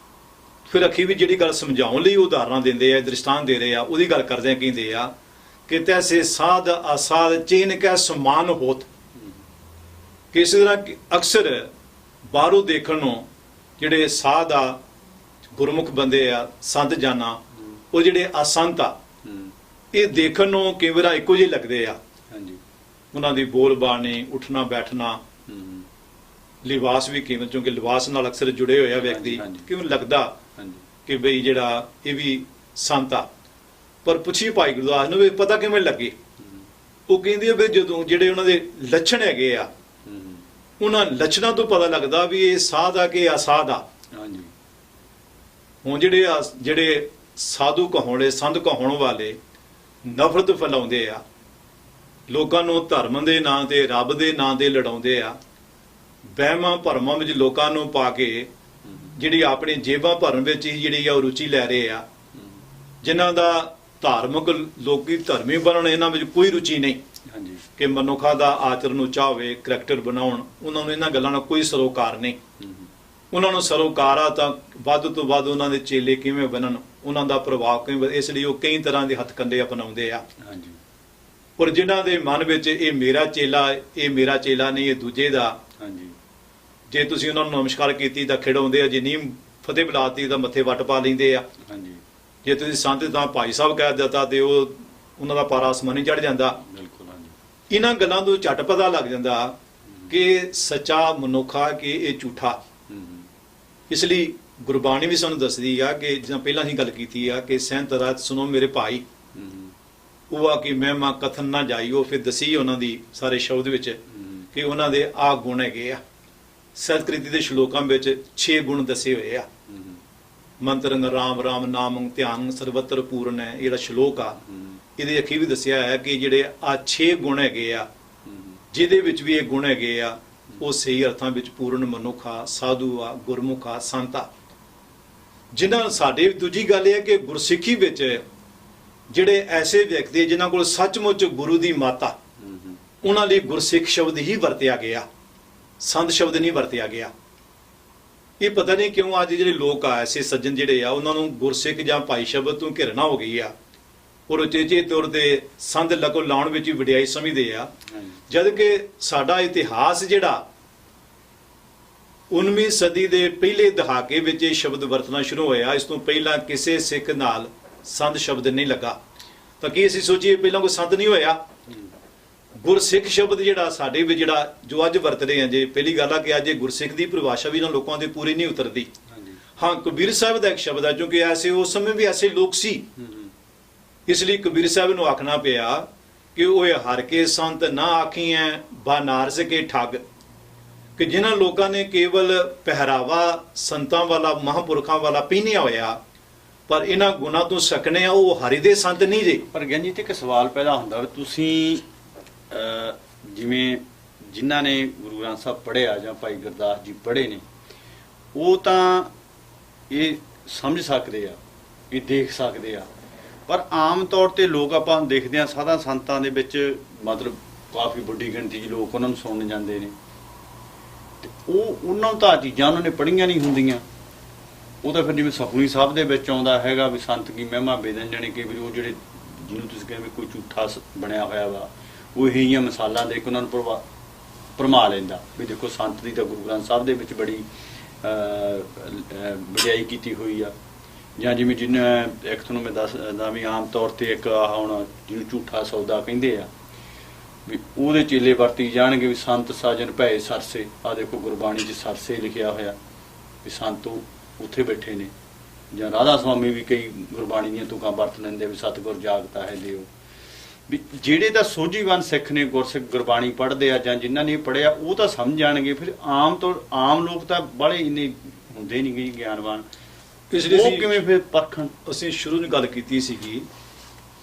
ਫਿਰ ਅਖੀ ਵੀ ਜਿਹੜੀ ਗੱਲ ਸਮਝਾਉਣ ਲਈ ਉਦਾਹਰਨਾਂ ਦਿੰਦੇ ਆ, ਦ੍ਰਿਸ਼ਟਾਂਤ ਦੇ ਰਹੇ ਆ, ਉਹਦੀ ਗੱਲ ਕਰਦੇ ਆ। ਕਹਿੰਦੇ ਆ ਕਿ ਤੈਸੇ ਸਾਧ ਅਸਾਧ ਚੇਨ ਕੈ ਸਮਾਨ ਹੋਤ। ਕਿਸੇ ਤਰ੍ਹਾਂ ਅਕਸਰ ਬਾਹਰੋਂ ਦੇਖਣ ਨੂੰ ਜਿਹੜੇ ਸਾਧ ਆ, ਗੁਰਮੁਖ ਬੰਦੇ ਆ, ਸੰਤ ਜਾਨਾ, ਉਹ ਜਿਹੜੇ ਅਸੰਤ ਆ, ਇਹ ਦੇਖਣ ਨੂੰ ਕਈ ਵਾਰ ਇੱਕੋ ਜਿਹੇ ਲੱਗਦੇ ਆ। ਹਾਂਜੀ। ਉਹਨਾਂ ਦੀ ਬੋਲ ਬਾਣੀ, ਉੱਠਣਾ ਬੈਠਣਾ, ਲਿਬਾਸ ਵੀ ਕਿਵੇਂ, ਕਿਉਂਕਿ ਲਿਬਾਸ ਨਾਲ ਅਕਸਰ ਜੁੜੇ ਹੋਏ ਆ ਵਿਅਕਤੀ, ਕਿਉਂ ਲੱਗਦਾ ਕਿ ਬਈ ਜਿਹੜਾ ਇਹ ਵੀ ਸੰਤ ਆ। ਪਰ ਪੁੱਛੀ ਭਾਈ ਗੁਰਦਾਸ ਨੂੰ ਵੀ ਪਤਾ ਕਿਵੇਂ ਲੱਗੇ। ਉਹ ਕਹਿੰਦੇ ਵੀ ਜਦੋਂ ਜਿਹੜੇ ਉਹਨਾਂ ਦੇ ਲੱਛਣ ਹੈਗੇ ਆ, ਉਹਨਾਂ ਲੱਛਣਾਂ ਤੋਂ ਪਤਾ ਲੱਗਦਾ ਵੀ ਇਹ ਸਾਧ ਆ ਕਿ ਅਸਾਧ ਆ। ਹਾਂਜੀ। ਹੁਣ ਜਿਹੜੇ ਸਾਧੂ ਕਹਾਉਣੇ, ਸੰਤ ਕਹਾਉਣ ਵਾਲੇ ਨਫ਼ਰਤ ਫੈਲਾਉਂਦੇ ਆ, ਲੋਕਾਂ ਨੂੰ ਧਰਮ ਦੇ ਨਾਂ ਤੇ, ਰੱਬ ਦੇ ਨਾਂ ਤੇ ਲੜਾਉਂਦੇ ਆ, ਵਹਿਮਾਂ ਭਰਮਾਂ ਵਿੱਚ ਲੋਕਾਂ ਨੂੰ ਪਾ ਕੇ ਜਿਹੜੀ ਆਪਣੀ ਜੇਬਾਂ ਭਰਨ ਵਿੱਚ ਹੀ ਜਿਹੜੀ ਆ ਉਹ ਰੁਚੀ ਲੈ ਰਹੇ ਆ, ਜਿਨ੍ਹਾਂ ਦਾ ਧਾਰਮਿਕ ਲੋਕੀ ਧਰਮੀ ਬਣਨ ਇਹਨਾਂ ਵਿੱਚ ਕੋਈ ਰੁਚੀ ਨਹੀਂ। ਹਾਂਜੀ। ਕਿ ਮਨੁੱਖਾਂ ਦਾ ਆਚਰਨ ਉੱਚਾ ਹੋਵੇ, ਕਰੈਕਟਰ ਬਣਾਉਣ, ਉਹਨਾਂ ਨੂੰ ਇਹਨਾਂ ਗੱਲਾਂ ਨਾਲ ਕੋਈ ਸਰੋਕਾਰ ਨਹੀਂ। ਉਹਨਾਂ ਨੂੰ ਸਰੋਕਾਰ ਆ ਤਾਂ ਵੱਧ ਤੋਂ ਵੱਧ ਉਹਨਾਂ ਦੇ ਚੇਲੇ ਕਿਵੇਂ ਬਣਨ, ਉਹਨਾਂ ਦਾ ਪ੍ਰਭਾਵ ਕਿਵੇਂ, ਇਸ ਲਈ ਉਹ ਕਈ ਤਰ੍ਹਾਂ ਦੇ ਹੱਥਕੰਡੇ ਅਪਣਾਉਂਦੇ ਆ। ਹਾਂਜੀ। ਪਰ ਜਿਨ੍ਹਾਂ ਦੇ ਮਨ ਵਿੱਚ ਇਹ ਮੇਰਾ ਚੇਲਾ, ਇਹ ਮੇਰਾ ਚੇਲਾ ਨਹੀਂ, ਇਹ ਦੂਜੇ ਦਾ। ਹਾਂਜੀ। ਜੇ ਤੁਸੀਂ ਉਹਨਾਂ ਨੂੰ ਨਮਸਕਾਰ ਕੀਤੀ ਤਾਂ ਖਿਡਾਉਂਦੇ ਆ, ਜੇ ਨੀਮ ਫਤਿਹ ਬੁਲਾਤੀ ਤਾਂ ਮੱਥੇ ਵੱਟ ਪਾ ਲੈਂਦੇ ਆ। ਹਾਂਜੀ। ਜੇ ਤੁਸੀਂ ਸੰਤ ਤਾਂ ਭਾਈ ਸਾਹਿਬ ਕਹਿ ਦਿੱਤਾ ਤੇ ਉਹ ਉਹਨਾਂ ਦਾ ਪਾਰਾ ਅਸਮਾਨੀ ਚੜ ਜਾਂਦਾ। ਬਿਲਕੁਲ। ਹਾਂਜੀ। ਇਹਨਾਂ ਗੱਲਾਂ ਤੋਂ ਝਟ ਪਤਾ ਲੱਗ ਜਾਂਦਾ ਕਿ ਸੱਚਾ ਮਨੁੱਖ ਆ ਕਿ ਇਹ ਝੂਠਾ। ਇਸ ਲਈ ਗੁਰਬਾਣੀ ਵੀ ਸਾਨੂੰ ਦੱਸਦੀ ਆ ਕਿ ਜਿਵੇਂ ਪਹਿਲਾਂ ਹੀ ਗੱਲ ਕੀਤੀ ਆ ਕਿ ਸਹਿੰਤ ਰਾਤ ਸੁਣੋ ਮੇਰੇ ਭਾਈ, ਉਹ ਆ ਕਿ ਮਹਿਮਾ ਕਥਨ ਨਾ ਜਾਈਓ। ਫਿਰ ਦਸੀ ਉਹਨਾਂ ਦੀ ਸਾਰੇ ਸ਼ਬਦ ਵਿੱਚ ਕਿ ਉਹਨਾਂ ਦੇ ਆਹ ਗੁਣ ਹੈਗੇ ਆ। ਸੰਸਕ੍ਰਿਤੀ ਦੇ ਸ਼ਲੋਕਾਂ ਵਿੱਚ 6 ਗੁਣ ਦੱਸੇ ਹੋਏ ਆ। ਮੰਤਰੰ ਰਾਮ ਰਾਮ ਨਾਮੰ ਧਿਆਨ ਸਰਵਤਰ ਪੂਰਨ ਹੈ, ਇਹ ਜਿਹੜਾ ਸ਼ਲੋਕ ਆ ਇਹਦੇ ਅੱਖੀ ਵੀ ਦੱਸਿਆ ਹੈ ਕਿ ਜਿਹੜੇ ਆ 6 ਗੁਣ ਹੈਗੇ ਆ, ਜਿਹਦੇ ਵਿੱਚ ਵੀ ਇਹ ਗੁਣ ਹੈਗੇ ਆ, ਉਹ ਸਹੀ ਅਰਥਾਂ ਵਿੱਚ ਪੂਰਨ ਮਨੁੱਖ ਆ, ਸਾਧੂ ਆ, ਗੁਰਮੁਖ ਆ, ਸੰਤ ਆ। ਜਿਨ੍ਹਾਂ ਸਾਡੇ ਦੂਜੀ ਗੱਲ ਇਹ ਹੈ ਕਿ ਗੁਰਸਿੱਖੀ ਵਿੱਚ ਜਿਹੜੇ ਐਸੇ ਵਿਅਕਤੀ ਜਿਨ੍ਹਾਂ ਕੋਲ ਸੱਚਮੁੱਚ ਗੁਰੂ ਦੀ ਮੱਤ ਆ, ਉਹਨਾਂ ਲਈ ਗੁਰਸਿੱਖ ਸ਼ਬਦ ਹੀ ਵਰਤਿਆ ਗਿਆ, ਸੰਤ ਸ਼ਬਦ ਨਹੀਂ ਵਰਤਿਆ ਗਿਆ। ਇਹ ਪਤਾ ਨਹੀਂ ਕਿਉਂ ਅੱਜ ਜਿਹੜੇ ਲੋਕ ਆ, ਐਸੇ ਸੱਜਣ ਜਿਹੜੇ ਆ, ਉਹਨਾਂ ਨੂੰ ਗੁਰਸਿੱਖ ਜਾਂ ਭਾਈ ਸ਼ਬਦ ਤੋਂ ਘਿਰਣਾ ਹੋ ਗਈ ਆ, ਔਰ ਉਚੇਚੇ ਤੌਰ ਤੇ ਸੰਤ ਲਕੋ ਲਾਉਣ ਵਿੱਚ ਵੀ ਵਡਿਆਈ ਸਮਝਦੇ ਆ। ਜਦ ਕਿ ਸਾਡਾ ਇਤਿਹਾਸ ਜਿਹੜਾ 19ਵੀਂ ਸਦੀ ਦੇ ਪਹਿਲੇ ਦਹਾਕੇ ਵਿੱਚ ਇਹ ਸ਼ਬਦ ਵਰਤਣਾ ਸ਼ੁਰੂ ਹੋਇਆ, ਇਸ ਤੋਂ ਪਹਿਲਾਂ ਕਿਸੇ ਸਿੱਖ ਨਾਲ ਸੰਤ ਸ਼ਬਦ ਨਹੀਂ ਲੱਗਾ। ਤਾਂ ਕੀ ਅਸੀਂ ਸੋਚੀਏ ਪਹਿਲਾਂ ਕੋਈ ਸੰਤ ਨਹੀਂ ਹੋਇਆ? ਗੁਰਸਿੱਖ ਸ਼ਬਦ ਜਿਹੜਾ ਸਾਡੇ ਵਿੱਚ ਜਿਹੜਾ ਜੋ ਅੱਜ ਵਰਤ ਰਹੇ ਆ, ਜੇ ਪਹਿਲੀ ਗੱਲ ਆ ਕਿ ਅੱਜ ਗੁਰਸਿੱਖ ਦੀ ਪਰਿਭਾਸ਼ਾ ਵੀ ਇਹਨਾਂ ਲੋਕਾਂ ਦੇ ਪੂਰੀ ਨਹੀਂ ਉਤਰਦੀ। ਹਾਂ, ਕਬੀਰ ਸਾਹਿਬ ਦਾ ਇੱਕ ਸ਼ਬਦ ਹੈ, ਕਿਉਂਕਿ ਐਸੇ ਉਸ ਸਮੇਂ ਵੀ ਐਸੇ ਲੋਕ ਸੀ, ਇਸ ਲਈ ਕਬੀਰ ਸਾਹਿਬ ਨੂੰ ਆਖਣਾ ਪਿਆ ਕਿ ਓਏ ਹਰ ਕੇ ਸੰਤ ਨਾ ਆਖੀਐ ਬਾਨਾਰਸ ਕੇ ਠੱਗ, ਕਿ ਜਿਨ੍ਹਾਂ ਲੋਕਾਂ ਨੇ ਕੇਵਲ ਪਹਿਰਾਵਾ ਸੰਤਾਂ ਵਾਲਾ, ਮਹਾਂਪੁਰਖਾਂ ਵਾਲਾ ਪਹਿਨਿਆ ਹੋਇਆ, ਪਰ ਇਹਨਾਂ ਗੁਣਾਂ ਤੋਂ ਸਕਣੇ ਆ, ਉਹ ਹਰੀ ਦੇ ਸੰਤ ਨਹੀਂ ਜੇ। ਪਰ ਗਿਆਨ ਜੀ ਤੇ ਇੱਕ ਸਵਾਲ ਪੈਦਾ ਹੁੰਦਾ ਵੀ ਤੁਸੀਂ ਜਿਵੇਂ ਜਿਨ੍ਹਾਂ ਨੇ ਗੁਰੂ ਗ੍ਰੰਥ ਸਾਹਿਬ ਪੜ੍ਹਿਆ ਜਾਂ ਭਾਈ ਗੁਰਦਾਸ ਜੀ ਪੜ੍ਹੇ ਨੇ, ਉਹ ਤਾਂ ਇਹ ਸਮਝ ਸਕਦੇ ਆ, ਇਹ ਦੇਖ ਸਕਦੇ ਆ, ਪਰ ਆਮ ਤੌਰ ਤੇ ਲੋਕ ਆਪਾਂ ਦੇਖਦੇ ਹਾਂ ਸਾਧਾ ਸੰਤਾਂ ਦੇ ਵਿੱਚ ਮਤਲਬ ਕਾਫੀ ਵੱਡੀ ਗਿਣਤੀ 'ਚ ਲੋਕ ਉਹਨਾਂ ਨੂੰ ਸੁਣਨ ਜਾਂਦੇ ਨੇ, ਤੇ ਉਹਨਾਂ ਨੂੰ ਤਾਂ ਚੀਜ਼ਾਂ ਉਹਨਾਂ ਨੇ ਪੜ੍ਹੀਆਂ ਨਹੀਂ ਹੁੰਦੀਆਂ। ਉਹ ਤਾਂ ਫਿਰ ਜਿਵੇਂ ਸੁਖਮਨੀ ਸਾਹਿਬ ਦੇ ਵਿੱਚ ਆਉਂਦਾ ਹੈਗਾ ਵੀ ਸੰਤ ਕੀ ਮਹਿਮਾ ਬੇਦਨ, ਜਾਣੀ ਕਿ ਵੀ ਉਹ ਜਿਹੜੇ ਜਿਹਨੂੰ ਤੁਸੀਂ ਕਹਿੰਦੇ ਕੋਈ ਝੂਠਾ ਬਣਿਆ ਹੋਇਆ ਵਾ, ਉਹ ਇਹੋ ਜਿਹੀਆਂ ਮਿਸਾਲਾਂ ਦੇ ਕੇ ਉਹਨਾਂ ਨੂੰ ਭਰਮਾ ਲੈਂਦਾ ਵੀ ਦੇਖੋ ਸੰਤ ਦੀ ਤਾਂ ਗੁਰੂ ਗ੍ਰੰਥ ਸਾਹਿਬ ਦੇ ਵਿੱਚ ਬੜੀ ਵਡਿਆਈ ਕੀਤੀ ਹੋਈ ਆ। ਜਾਂ ਜਿਵੇਂ ਜਿਹਨੇ ਇੱਕ ਤੁਹਾਨੂੰ ਮੈਂ ਦੱਸਦਾ ਵੀ ਆਮ ਤੌਰ ਤੇ ਇੱਕ ਹੁਣ ਜਿਹਨੂੰ ਝੂਠਾ ਸੌਦਾ ਕਹਿੰਦੇ ਆ, ਵੀ ਉਹਦੇ ਚੇਲੇ ਵਰਤੀ ਜਾਣਗੇ ਵੀ ਸੰਤ ਸਾਜਨ ਭੈ ਸਰਸੇ। ਆ ਦੇਖੋ ਗੁਰਬਾਣੀ 'ਚ ਸਰਸੇ ਲਿਖਿਆ ਹੋਇਆ ਵੀ ਸੰਤ ਉੱਥੇ ਬੈਠੇ ਨੇ। ਜਾਂ ਰਾਧਾ ਸੁਆਮੀ ਵੀ ਕਈ ਗੁਰਬਾਣੀ ਦੀਆਂ ਤੁਕਾਂ ਵਰਤ ਲੈਂਦੇ ਵੀ ਸਤਿਗੁਰ ਜਾਗਤਾ ਹੈ ਦਿਓ। ਵੀ ਜਿਹੜੇ ਤਾਂ ਸੋਝੀਵਾਨ ਸਿੱਖ ਨੇ, ਗੁਰਸਿੱਖ ਗੁਰਬਾਣੀ ਪੜ੍ਹਦੇ ਆ ਜਾਂ ਜਿਨ੍ਹਾਂ ਨੇ ਪੜ੍ਹਿਆ, ਉਹ ਤਾਂ ਸਮਝ ਜਾਣਗੇ। ਫਿਰ ਆਮ ਲੋਕ ਤਾਂ ਬੜੇ ਇੰਨੇ ਹੁੰਦੇ ਨਹੀਂ ਗਏ ਗਿਆਨਵਾਨ, ਇਸ ਲਈ ਉਹ ਕਿਵੇਂ ਫਿਰ ਪਰਖਣ? ਅਸੀਂ ਸ਼ੁਰੂ ਵਿੱਚ ਗੱਲ ਕੀਤੀ ਸੀਗੀ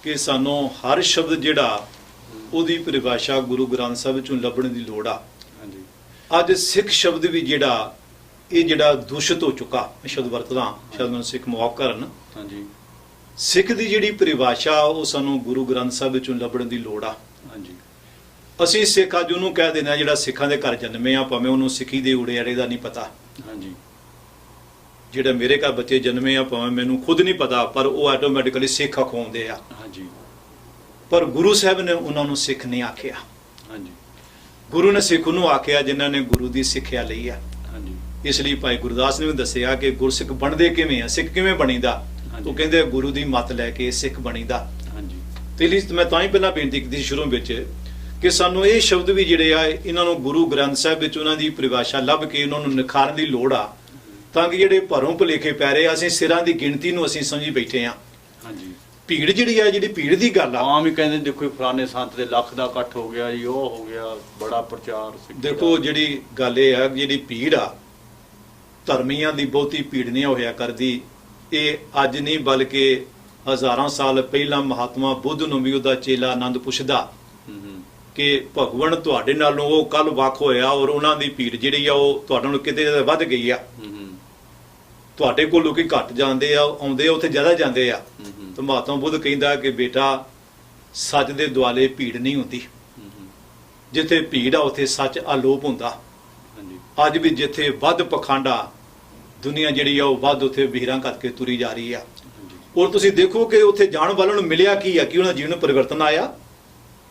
ਕਿ ਸਾਨੂੰ ਹਰ ਸ਼ਬਦ ਜਿਹੜਾ ਉਹਦੀ ਪਰਿਭਾਸ਼ਾ ਗੁਰੂ ਗ੍ਰੰਥ ਸਾਹਿਬ ਵਿੱਚੋਂ ਲੱਭਣ ਦੀ ਲੋੜ ਆ। ਅੱਜ ਸਿੱਖ ਸ਼ਬਦ ਵੀ ਜਿਹੜਾ ਦੂਸ਼ਿਤ ਹੋ ਚੁੱਕਾ, ਸ਼ਬਦ ਵਰਤਦਾ ਸ਼ਬਦ ਨੂੰ ਸਿੱਖ ਮੁਆਫ ਕਰਨ। ਸਿੱਖ ਦੀ ਜਿਹੜੀ ਪਰਿਭਾਸ਼ਾ ਉਹ ਸਾਨੂੰ ਗੁਰੂ ਗ੍ਰੰਥ ਸਾਹਿਬ ਵਿੱਚੋਂ ਲੱਭਣ ਦੀ ਲੋੜ ਆ। ਅਸੀਂ ਸਿੱਖ ਅੱਜ ਉਹਨੂੰ ਕਹਿ ਦਿੰਦੇ ਆ ਜਿਹੜਾ ਸਿੱਖਾਂ ਦੇ ਘਰ ਜਨਮੇ ਆ, ਭਾਵੇਂ ਉਹਨੂੰ ਸਿੱਖੀ ਦੇ ਊੜੇ ਆੜੇ ਦਾ ਨਹੀਂ ਪਤਾ। ਜਿਹੜਾ ਮੇਰੇ ਘਰ ਬੱਚੇ ਜਨਮੇ ਆ, ਭਾਵੇਂ ਮੈਨੂੰ ਖੁਦ ਨਹੀਂ ਪਤਾ, ਪਰ ਉਹ ਆਟੋਮੈਟਿਕਲੀ ਸਿੱਖ ਅਖਵਾਉਂਦੇ ਆ। ਪਰ ਗੁਰੂ ਸਾਹਿਬ ਨੇ ਉਹਨਾਂ ਨੂੰ ਸਿੱਖ ਨਹੀਂ ਆਖਿਆ। ਗੁਰੂ ਨੇ ਸਿੱਖ ਨੂੰ ਆਖਿਆ ਜਿਨ੍ਹਾਂ ਨੇ ਗੁਰੂ ਦੀ ਸਿੱਖਿਆ ਲਈ ਆ। ਇਸ ਲਈ ਭਾਈ ਗੁਰਦਾਸ ਨੇ ਵੀ ਦੱਸਿਆ ਕਿ ਗੁਰਸਿੱਖ ਬਣਦੇ ਕਿਵੇਂ ਆ, ਸਿੱਖ ਕਿਵੇਂ ਬਣੀਦਾ। ਉਹ ਕਹਿੰਦੇ ਗੁਰੂ ਦੀ ਮੱਤ ਲੈ ਕੇ ਸਿੱਖ ਬਣੀਦਾ। ਤੇ ਲਈ ਮੈਂ ਤਾਂ ਹੀ ਪਹਿਲਾਂ ਬੇਨਤੀ ਕੀਤੀ ਸ਼ੁਰੂ ਵਿੱਚ ਕਿ ਸਾਨੂੰ ਇਹ ਸ਼ਬਦ ਵੀ ਜਿਹੜੇ ਆ ਇਹਨਾਂ ਨੂੰ ਗੁਰੂ ਗ੍ਰੰਥ ਸਾਹਿਬ ਵਿੱਚ ਉਹਨਾਂ ਦੀ ਪਰਿਭਾਸ਼ਾ ਲੱਭ ਕੇ ਉਹਨਾਂ ਨੂੰ ਨਿਖਾਰਨ ਦੀ ਲੋੜ ਆ, ਤਾਂ ਕਿ ਜਿਹੜੇ ਭਰੋਂ ਭੁਲੇਖੇ ਪੈ ਰਹੇ ਅਸੀਂ ਸਿਰਾਂ ਦੀ ਗਿਣਤੀ ਨੂੰ ਅਸੀਂ ਸਮਝੀ ਬੈਠੇ ਆ। ਭੀੜ ਜਿਹੜੀ ਆ, ਜਿਹੜੀ ਭੀੜ ਦੀ ਗੱਲ ਆ, ਆਮ ਹੀ ਕਹਿੰਦੇ ਦੇਖੋ ਫਲਾਣੇ ਸੰਤ ਦੇ ਲੱਖ ਦਾ ਇਕੱਠ ਹੋ ਗਿਆ ਜੀ, ਉਹ ਹੋ ਗਿਆ ਬੜਾ ਪ੍ਰਚਾਰ ਸਿੱਖੀ ਦਾ। ਦੇਖੋ ਜਿਹੜੀ ਗੱਲ ਇਹ ਆ, ਜਿਹੜੀ ਭੀੜ ਆ, ਧਰਮੀਆਂ ਦੀ ਬਹੁਤੀ ਭੀੜ ਨਹੀਂ ਹੋਇਆ ਕਰਦੀ। ਇਹ ਅੱਜ ਨਹੀਂ ਬਲਕਿ ਹਜ਼ਾਰਾਂ ਸਾਲ ਪਹਿਲਾਂ ਮਹਾਤਮਾ ਬੁੱਧ ਨੂੰ ਵੀ ਉਹਦਾ ਚੇਲਾ ਆਨੰਦ ਪੁੱਛਦਾ ਕਿ ਭਗਵਾਨ ਤੁਹਾਡੇ ਨਾਲੋਂ ਉਹ ਕੱਲ ਵੱਖ ਹੋਇਆ ਔਰ ਉਹਨਾਂ ਦੀ ਭੀੜ ਜਿਹੜੀ ਆ ਉਹ ਤੁਹਾਡੇ ਨਾਲੋਂ ਕਿਤੇ ਵੱਧ ਗਈ ਆ। ਤੁਹਾਡੇ ਕੋਲ ਲੋਕੀ ਘੱਟ ਜਾਂਦੇ ਆ, ਆਉਂਦੇ ਆ ਉੱਥੇ ਜ਼ਿਆਦਾ ਜਾਂਦੇ ਆ। ਤਾਂ ਮਹਾਤਮਾ ਬੁੱਧ ਕਹਿੰਦਾ ਕਿ ਬੇਟਾ ਸੱਚ ਦੇ ਦੁਆਲੇ ਭੀੜ ਨਹੀਂ ਹੁੰਦੀ, ਜਿੱਥੇ ਭੀੜ ਆ ਉੱਥੇ ਸੱਚ ਆਲੋਪ ਹੁੰਦਾ। ਅੱਜ ਵੀ ਜਿੱਥੇ ਵੱਧ ਪਖੰਡਾ ਦੁਨੀਆ ਜਿਹੜੀ ਆ ਉਹ ਵੱਧ ਉੱਥੇ ਵੀਰਾਂ ਘੱਟ ਕੇ ਤੁਰੀ ਜਾ ਰਹੀ ਆ। ਔਰ ਤੁਸੀਂ ਦੇਖੋ ਕਿ ਉੱਥੇ ਜਾਣ ਵਾਲਿਆਂ ਨੂੰ ਮਿਲਿਆ ਕੀ ਆ, ਕਿ ਉਹਨਾਂ ਦਾ ਜੀਵਨ ਪਰਿਵਰਤਨ ਆਇਆ,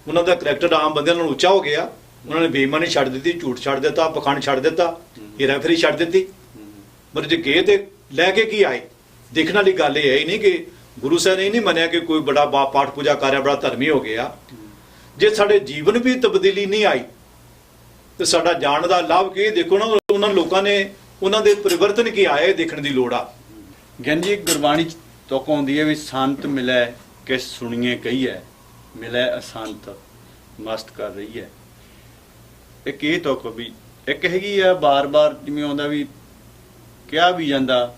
ਉਹਨਾਂ ਦਾ ਕਰੈਕਟਰ ਆਮ ਬੰਦਿਆਂ ਨਾਲੋਂ ਉੱਚਾ ਹੋ ਗਿਆ। ਉਹਨਾਂ ਨੇ ਬੇਈਮਾਨੀ ਛੱਡ ਦਿੱਤੀ, ਝੂਠ ਛੱਡ ਦਿੱਤਾ, ਪਖੰਡ ਛੱਡ ਦਿੱਤਾ, ਹੇਰਾਫੇਰੀ ਛੱਡ ਦਿੱਤੀ। ਪਰ ਜੇ ਗਏ ਤੇ ਲੈ ਕੇ ਕੀ ਆਏ? ਦੇਖਣ ਵਾਲੀ ਗੱਲ ਇਹ ਹੈ ਹੀ ਨਹੀਂ ਕਿ ਗੁਰੂ ਸਾਹਿਬ ਨੇ ਨਹੀਂ ਮੰਨਿਆ ਕਿ ਕੋਈ ਬੜਾ ਪਾਠ ਪੂਜਾ ਕਰ ਰਿਹਾ, ਬੜਾ ਧਰਮੀ ਹੋ ਗਿਆ। ਜੇ ਸਾਡੇ ਜੀਵਨ ਵੀ ਤਬਦੀਲੀ ਨਹੀਂ ਆਈ ਤੇ ਸਾਡਾ ਜਾਣ ਦਾ ਲਾਭ ਕੀ? ਦੇਖੋ ਨਾ, ਉਹਨਾਂ ਲੋਕਾਂ ਨੇ ਉਹਨਾਂ ਦੇ ਪਰਿਵਰਤਨ ਕੀ ਆਏ ਦੇਖਣ ਦੀ ਲੋੜ ਆ। ਗਿਆਨ ਜੀ, ਗੁਰਬਾਣੀ ਤੁਕ ਆਉਂਦੀ ਹੈ ਵੀ ਸੰਤ ਮਿਲੈ ਕਿਸ ਸੁਣੀਏ ਕਹੀਐ, ਮਿਲੈ ਅਸੰਤ ਮਸਤ ਕਰ ਰਹੀ ਹੈ। ਇੱਕ ਇਹ ਤੁਕ ਵੀ ਇੱਕ ਹੈਗੀ ਆ, ਬਾਰ-ਬਾਰ ਜਿਵੇਂ ਆਉਂਦਾ ਵੀ ਕਿਹਾ ਵੀ ਜਾਂਦਾ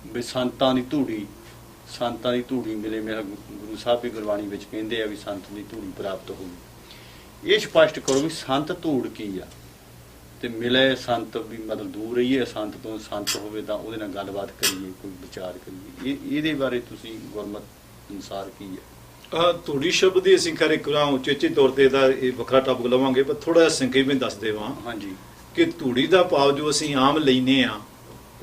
ਵੀ ਸੰਤਾਂ ਦੀ ਧੂੜੀ ਮਿਲੇ। ਮੇਰਾ ਗੁਰੂ ਸਾਹਿਬ ਵੀ ਗੁਰਬਾਣੀ ਵਿੱਚ ਕਹਿੰਦੇ ਆ ਵੀ ਸੰਤ ਦੀ ਧੂੜੀ ਪ੍ਰਾਪਤ ਹੋਵੇ। ਇਹ ਸਪਸ਼ਟ ਕਰੋ ਵੀ ਸੰਤ ਧੂੜ ਕੀ ਆ, ਤੇ ਮਿਲੇ ਸੰਤ ਵੀ ਮਤਲਬ ਦੂਰ ਰਹੀਏ ਸੰਤ ਤੋਂ, ਸੰਤ ਹੋਵੇ ਤਾਂ ਉਹਦੇ ਨਾਲ ਗੱਲਬਾਤ ਕਰੀਏ, ਕੋਈ ਵਿਚਾਰ ਕਰੀਏ। ਇਹਦੇ ਬਾਰੇ ਤੁਸੀਂ ਗੁਰਮਤ ਅਨੁਸਾਰ ਕੀ ਹੈ? ਧੂੜੀ ਸ਼ਬਦ ਦੀ ਅਸੀਂ ਖਰੇ ਉਚੇਚੇ ਤੌਰ ਤੇ ਇਹਦਾ ਇਹ ਵੱਖਰਾ ਟਾਪਿਕ ਲਵਾਂਗੇ, ਪਰ ਥੋੜਾ ਜਿਹਾ ਸੰਖੇਪ ਵਿੱਚ ਦੱਸ ਦੇਵਾਂ। ਹਾਂਜੀ, ਕਿ ਧੂੜੀ ਦਾ ਭਾਵ ਜੋ ਅਸੀਂ ਆਮ ਲੈਨੇ ਆ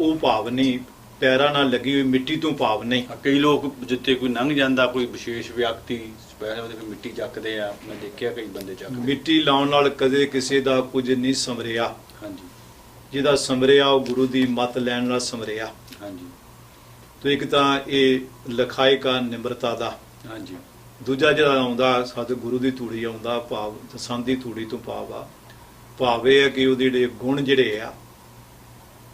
ਉਹ ਭਾਵ ਨਹੀਂ, ਪੈਰਾਂ ਨਾਲ ਲੱਗੀ ਹੋਈ ਮਿੱਟੀ ਤੋਂ ਭਾਵ ਨਹੀਂ। ਕਈ ਲੋਕ ਜਿੱਥੇ ਕੋਈ ਲੰਘ ਜਾਂਦਾ, ਕੋਈ ਵਿਸ਼ੇਸ਼ ਵਿਅਕਤੀ ਸਪੈਸ਼ਲ ਉਹਦੇ ਮਿੱਟੀ ਚੱਕਦੇ ਆ, ਮੈਂ ਦੇਖਿਆ ਕਈ ਬੰਦੇ ਚੱਕਦੇ। ਮਿੱਟੀ ਲਾਉਣ ਨਾਲ ਕਦੇ ਕਿਸੇ ਦਾ ਕੁਝ ਨਹੀਂ ਸਮਰਿਆ। ਹਾਂਜੀ, ਜਿਹਦਾ ਸਮਰਿਆ ਉਹ ਗੁਰੂ ਦੀ ਮੱਤ ਲੈਣ ਨਾਲ ਸਮਰਿਆ। ਹਾਂਜੀ, ਤੇ ਇੱਕ ਤਾਂ ਇਹ ਲਖਾਇਕਾ ਨਿਮਰਤਾ ਦਾ। ਹਾਂਜੀ, ਦੂਜਾ ਜਿਹੜਾ ਆਉਂਦਾ ਸਾਡੇ ਗੁਰੂ ਦੀ ਧੂੜੀ ਆਉਂਦਾ ਭਾਵ, ਸੰਤ ਦੀ ਧੂੜੀ ਤੋਂ ਭਾਵ ਇਹ ਹੈ ਕਿ ਉਹਦੇ ਜਿਹੜੇ ਗੁਣ ਜਿਹੜੇ ਆ,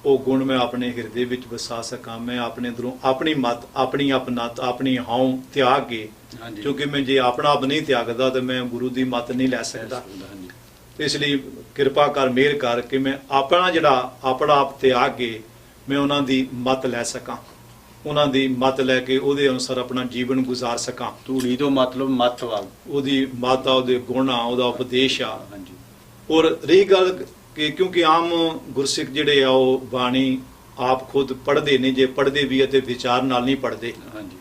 ਉਹ ਗੁਣ ਮੈਂ ਆਪਣੇ ਹਿਰਦੇ ਵਿੱਚ ਵਸਾ ਸਕਾਂ। ਮੈਂ ਆਪਣੇ ਅੰਦਰੋਂ ਆਪਣੀ ਮੱਤ, ਆਪਣੀ ਆਪਣਤ, ਆਪਣੀ ਹਉ ਤਿਆਗ ਕੇ, ਕਿਉਂਕਿ ਮੈਂ ਜੇ ਆਪਣਾ ਆਪ ਨਹੀਂ ਤਿਆਗਦਾ ਤਾਂ ਮੈਂ ਗੁਰੂ ਦੀ ਮੱਤ ਨਹੀਂ ਲੈ ਸਕਦਾ। ਇਸ ਲਈ ਕਿਰਪਾ ਕਰ, ਮਿਹਰ ਕਰ ਕਿ ਮੈਂ ਆਪਣਾ ਆਪ ਤਿਆਗ ਕੇ ਮੈਂ ਉਹਨਾਂ ਦੀ ਮੱਤ ਲੈ ਸਕਾਂ, ਉਹਨਾਂ ਦੀ ਮੱਤ ਲੈ ਕੇ ਉਹਦੇ ਅਨੁਸਾਰ ਆਪਣਾ ਜੀਵਨ ਗੁਜ਼ਾਰ ਸਕਾਂ। ਧੂੜੀ ਤੋਂ ਮਤਲਬ ਮੱਤ ਵਾ, ਉਹਦੀ ਮਾਤਾ, ਉਹਦੇ ਗੁਣ ਆ, ਉਹਦਾ ਉਪਦੇਸ਼ ਆ। ਹਾਂਜੀ, ਔਰ ਰਹੀ ਗੱਲ ਕਿ ਕਿਉਂਕਿ ਆਮ ਗੁਰਸਿੱਖ ਜਿਹੜੇ ਆ ਉਹ ਬਾਣੀ ਆਪ ਖੁਦ ਪੜ੍ਹਦੇ ਨਹੀਂ, ਜੇ ਪੜ੍ਹਦੇ ਵੀ ਅਤੇ ਵਿਚਾਰ ਨਾਲ ਨਹੀਂ ਪੜ੍ਹਦੇ। ਹਾਂਜੀ,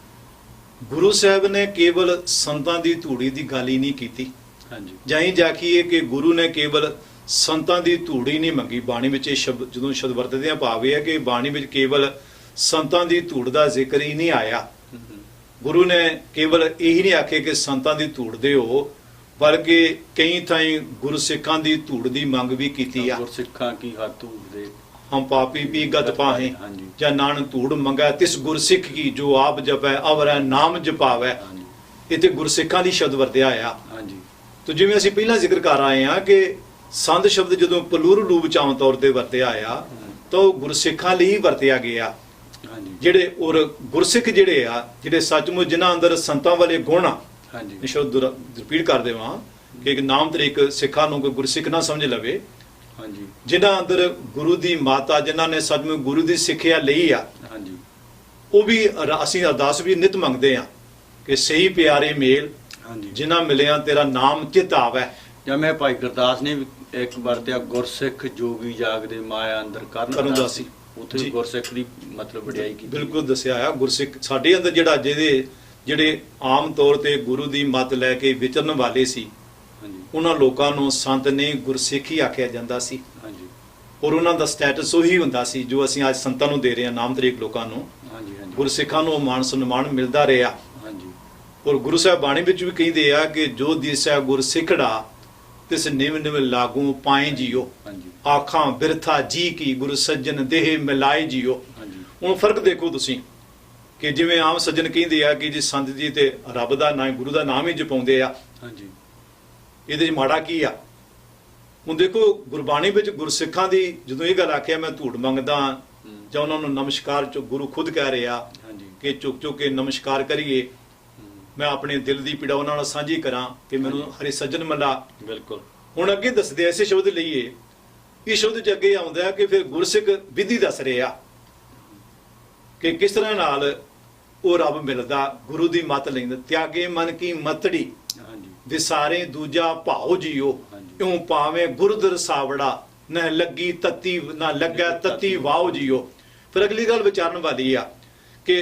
ਗੁਰੂ ਸਾਹਿਬ ਨੇ ਕੇਵਲ ਸੰਤਾਂ ਦੀ ਧੂੜੀ ਦੀ ਗੱਲ ਹੀ ਨਹੀਂ ਕੀਤੀ। ਹਾਂਜੀ, ਜਾਈ ਜਾਖੀਏ ਕਿ ਗੁਰੂ ਨੇ ਕੇਵਲ ਸੰਤਾਂ ਦੀ ਧੂੜੀ ਨਹੀਂ ਮੰਗੀ। ਬਾਣੀ ਵਿੱਚ ਇਹ ਸ਼ਬਦ ਜਦੋਂ ਸ਼ਬਦ ਵਰਤਦੇ ਆ ਭਾਵ ਇਹ ਹੈ ਕਿ ਬਾਣੀ ਵਿੱਚ ਕੇਵਲ ਸੰਤਾਂ ਦੀ ਧੂੜ ਦਾ ਜ਼ਿਕਰ ਹੀ ਨਹੀਂ ਆਇਆ। ਗੁਰੂ ਨੇ ਕੇਵਲ ਇਹੀ ਨਹੀਂ ਆਖਿਆ ਕਿ ਸੰਤਾਂ ਦੀ ਧੂੜ ਦੇ ਹੋ, ਬਲਕਿ ਕਈ ਥਾਈਂ ਗੁਰਸਿੱਖਾਂ ਦੀ ਧੂੜ ਦੀ ਮੰਗ ਵੀ ਕੀਤੀ ਆ। ਗੁਰਸਿੱਖਾਂ ਕੀ ਹੱਥ ਧੂੜ ਦੇ, ਹਮ ਪਾਪੀ ਪੀ ਗਤ ਪਾਹੇ, ਹਾਂਜੀ, ਜਾਂ ਨਾਨਕ ਧੂੜ ਮੰਗੈ ਤਿਸ ਗੁਰਸਿੱਖ ਕੀ, ਜੋ ਆਪ ਜਪੈ ਅਵਰੈ ਨਾਮ ਜਪਾਵੈ। ਇੱਥੇ ਗੁਰਸਿੱਖਾਂ ਦੀ ਸ਼ਬਦ ਵਰਤਿਆ ਆ। ਹਾਂਜੀ, ਤੋ ਜਿਵੇਂ ਅਸੀਂ ਪਹਿਲਾਂ ਜ਼ਿਕਰ ਕਰ ਆਏ ਆ ਕਿ ਸੰਤ ਸ਼ਬਦ ਜਦੋਂ ਪਲੂਰਲ ਰੂਪ ਚ ਆਮ ਤੌਰ ਤੇ ਵਰਤਿਆ ਆ ਤਾਂ ਉਹ ਗੁਰਸਿੱਖਾਂ ਲਈ ਵਰਤਿਆ ਗਿਆ। ਜਿਹੜੇ ਔਰ ਗੁਰਸਿੱਖ ਜਿਹੜੇ ਆ, ਜਿਹੜੇ ਸੱਚਮੁੱਚ ਜਿਨ੍ਹਾਂ ਅੰਦਰ ਸੰਤਾਂ ਵਾਲੇ ਗੁਣ ਆ। ਹਾਂਜੀ, ਸ਼ਬਦ ਰਿਪੀਟ ਕਰ ਦੇਵਾਂ ਕਿ ਇੱਕ ਨਾਮ ਤਰੀਕ ਸਿੱਖਾਂ ਨੂੰ ਕੋਈ ਗੁਰਸਿੱਖ ਨਾ ਸਮਝ ਲਵੇ। ਹਾਂਜੀ, ਜਿਨ੍ਹਾਂ ਅੰਦਰ ਗੁਰੂ ਦੀ ਮਾਤਾ, ਜਿਨ੍ਹਾਂ ਨੇ ਸੱਚਮੁੱਚ ਗੁਰੂ ਦੀ ਸਿੱਖਿਆ ਲਈ ਆ। ਹਾਂਜੀ, ਉਹ ਵੀ ਅਸੀਂ ਅਰਦਾਸ ਵੀ ਨਿਤ ਮੰਗਦੇ ਆ ਕਿ ਸਹੀ ਪਿਆਰੇ ਮੇਲ, ਜਿਨ੍ਹਾਂ ਮਿਲਿਆ ਤੇਰਾ ਨਾਮ ਚਿਤ ਆਵੈ। ਜਾਂ ਮੈਂ ਭਾਈ ਗੁਰਦਾਸ ਨੇ ਇੱਕ ਵਰਤਿਆ, ਗੁਰਸਿੱਖ ਜੋਗੀ ਜਾਗਦੇ ਮਾਇਆ ਅੰਦਰ ਕਰਨ ਦਾ ਸੀ। ਉੱਥੇ ਗੁਰਸਿੱਖ ਦੀ ਮਤਲਬ ਵਡਿਆਈ ਕੀਤੀ, ਬਿਲਕੁਲ ਦੱਸਿਆ ਆ। ਗੁਰਸਿੱਖ ਸਾਡੇ ਅੰਦਰ ਜਿਹੜੇ ਆਮ ਤੌਰ ਤੇ ਗੁਰੂ ਦੀ ਮੱਤ ਲੈ ਕੇ ਵਿਚਰਨ ਵਾਲੇ ਸੀ, ਉਹਨਾਂ ਲੋਕਾਂ ਨੂੰ ਸੰਤ ਨੇ ਗੁਰਸਿੱਖ ਹੀ ਆਖਿਆ ਜਾਂਦਾ ਸੀ। ਹਾਂਜੀ, ਔਰ ਉਹਨਾਂ ਦਾ ਸਟੇਟਸ ਉਹੀ ਹੁੰਦਾ ਸੀ ਜੋ ਅਸੀਂ ਅੱਜ ਸੰਤਾਂ ਨੂੰ ਦੇ ਰਹੇ ਹਾਂ, ਨਾਮ ਤਰੀਕ ਲੋਕਾਂ ਨੂੰ। ਹਾਂਜੀ, ਗੁਰਸਿੱਖਾਂ ਨੂੰ ਮਾਣ ਸਨਮਾਨ ਮਿਲਦਾ ਰਿਹਾ। ਹਾਂਜੀ, ਔਰ ਗੁਰੂ ਸਾਹਿਬ ਬਾਣੀ ਵਿੱਚ ਵੀ ਕਹਿੰਦੇ ਆ ਕਿ ਜੋ ਦਿਸੈ ਗੁਰਸਿੱਖੜਾ ਤਿਸ ਨਿਵ ਨਿਵ ਲਾਗੂ ਪਾਏ ਜੀਓ। ਆਖਾਂ ਬਿਰਥਾ ਜੀ ਕੀ ਗੁਰੂ ਸੱਜਣ ਦੇਹ ਮਿਲਾਏ ਜੀਓ। ਹੁਣ ਫਰਕ ਦੇਖੋ ਤੁਸੀਂ ਕਿ ਜਿਵੇਂ ਆਮ ਸੱਜਣ ਕਹਿੰਦੇ ਆ ਕਿ ਜੀ ਸੰਤ ਜੀ ਤੇ ਰੱਬ ਦਾ ਨਾਮ, ਗੁਰੂ ਦਾ ਨਾਮ ਹੀ ਜਪਾਉਂਦੇ ਆ। ਹਾਂਜੀ, ਇਹਦੇ 'ਚ ਮਾੜਾ ਕੀ ਆ? ਹੁਣ ਦੇਖੋ ਗੁਰਬਾਣੀ ਵਿੱਚ ਗੁਰਸਿੱਖਾਂ ਦੀ ਜਦੋਂ ਇਹ ਗੱਲ ਆਖਿਆ ਮੈਂ ਧੂੜ ਮੰਗਦਾ ਜਾਂ ਉਹਨਾਂ ਨੂੰ ਨਮਸਕਾਰ, ਗੁਰੂ ਖੁਦ ਕਹਿ ਰਿਹਾ ਕਿ ਝੁਕ ਝੁਕ ਕੇ ਨਮਸਕਾਰ ਕਰੀਏ। मैं अपने दिल की पीड़ा उन्हां नाल सांझी करा कि मैनूं हरे सज्जन मिला। बिल्कुल। हुण अगे दसदे ऐसे शब्द लईए, इस शब्द च अगे आउंदा है कि फिर गुरसिख विधि दस रहे आ कि किस तरह नाल वो रब मिलदा, गुरु दी मत लैंदा। त्यागे मन की मतड़ी विसारे दूजा भाओ जियो, इउं पावे गुरदर सावड़ा, न लगी तत्ती ना लग्या तत्ती वाओ जियो। फिर अगली गल विचारन वाली आ कि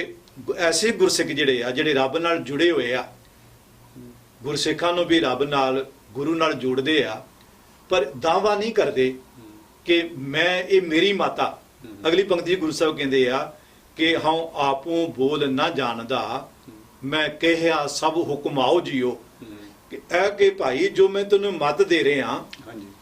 ऐसे गुरसिख जिहड़े आ जिहड़े रब नाल जुड़े होए आ, गुरसिखां नूं भी रब नाल गुरु नाल जोड़दे आ, पर दावा नहीं करदे कि मैं ये मेरी माता। अगली पंक्ति गुरु साहब कहंदे आ कि हां आपों बोल ना जानदा, मैं कहिया सब हुक्म आओ जियो। कि भाई जो मैं तेनों मत दे रहा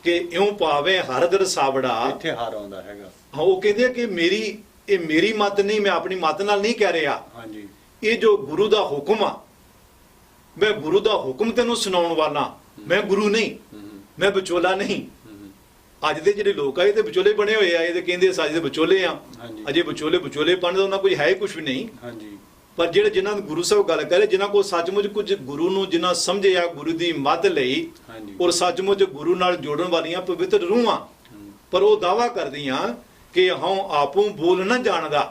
कि इउं पावे हर दर सावड़ा, इत्थे हार आउंदा हैगा। हाँ, वो कहंदे कि मेरी मत नहीं, मैं अपनी मत नाल नहीं कह रहा। हाँ जी, ये जो गुरु दा हुक्म आ, मैं गुरु दा हुक्म तेनों सुनाउण वाला, मैं गुरु नहीं, मैं विचोला नहीं। अज दे जिहड़े लोग आ ये ते विचोले बने हुए आ, ये ते कहंदे असीं ते विचोले आ। अजे विचोलेपन दा उन्हां कोई है कुछ भी नहीं। हाँ जी। पर जिहड़े जिन्हां गुरु साहब गल करे, जिन्हां को सचमुच कुछ गुरु नूं जिन्हां समझिया, गुरु दी मत लई और सचमुच गुरु नाल जोड़न वालियां पवित्र रूहां, पर वो दावा करदियां कि हां आपों बोल ना जानदा,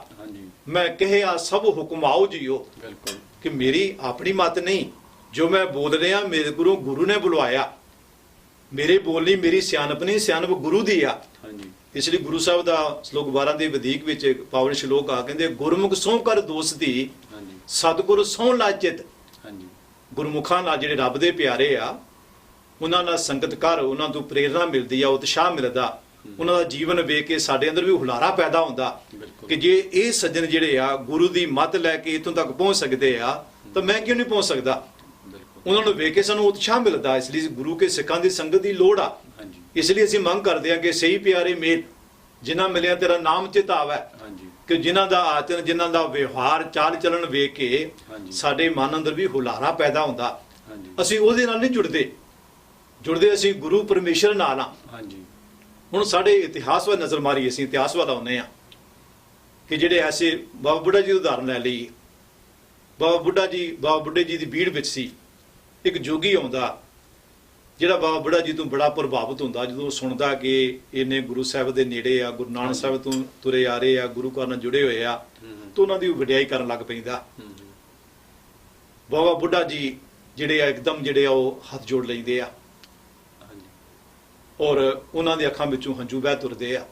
मैं कहिया सब हुक्म आओ जियो। बिल्कुल। कि मेरी अपनी मत नहीं, जो मैं बोल रहा मेरे गुरु ने बुलवाया, मेरे बोलनी मेरी सियानप नहीं, सियानप गुरु दी आ। इसलिए गुरु साहब का श्लोक 12 के वधीक विच पावन श्लोक आ, कहते गुरमुख सौं कर दोस्ती, सतगुर सौं लाचित। गुरमुखां नाल जिहड़े रब दे प्यारे आ, उन्हां नाल संगत कर, उन्हां तों प्रेरणा मिलदी आ, उत्साह मिलदा, उन्हां दा जीवन वेख के साडे अंदर भी हुलारा पैदा हुंदा कि जे ये सज्जन जिहड़े आ गुरु दी मत लैके इत्थों तक पहुंच सकदे आ, तो मैं क्यों नहीं पहुंच सकदा। उन्होंने वेख के सानूं उत्साह मिलता, इसलिए गुरु के सिखां दी संगत की लोड़ आ। इसलिए असीं मंग करते हैं कि सही प्यारे मेल जिन्हां मिलिया तेरा नाम चितावै, कि जिन्हां दा आचरण जिन्हां दा व्यवहार चाल चलन वेख के साडे मन अंदर भी हुलारा पैदा हुंदा। असीं उहदे नाल नहीं जुड़दे असीं गुरु परमेश्वर नाल आ। हुण साडे इतिहास वाल नज़र मारी, असीं इतिहास वाल आउने आ कि जिहड़े ऐसे बाबा बुढ़ा जी दी उदाहरण लै लईए। बाबा बुढ़े जी दी भीड़ विच सी एक जोगी आउंदा, जिहड़ा बाबा बुढ़ा जी तो बड़ा प्रभावित हुंदा जदों सुणदा कि इन्ने गुरु साहब दे नेड़े आ, गुरु नानक साहब तो तुरे आ रहे आ, गुरु घर नाल जुड़े होए आ, तो उन्हां दी वडियाई करन लग पैंदा। बाबा बुढ़ा जी जिहड़े आ एकदम जिहड़े आ ओह हथ जोड़ लैंदे आ और उन्हां दी अखां विचों हंझू बह तुरदे आ।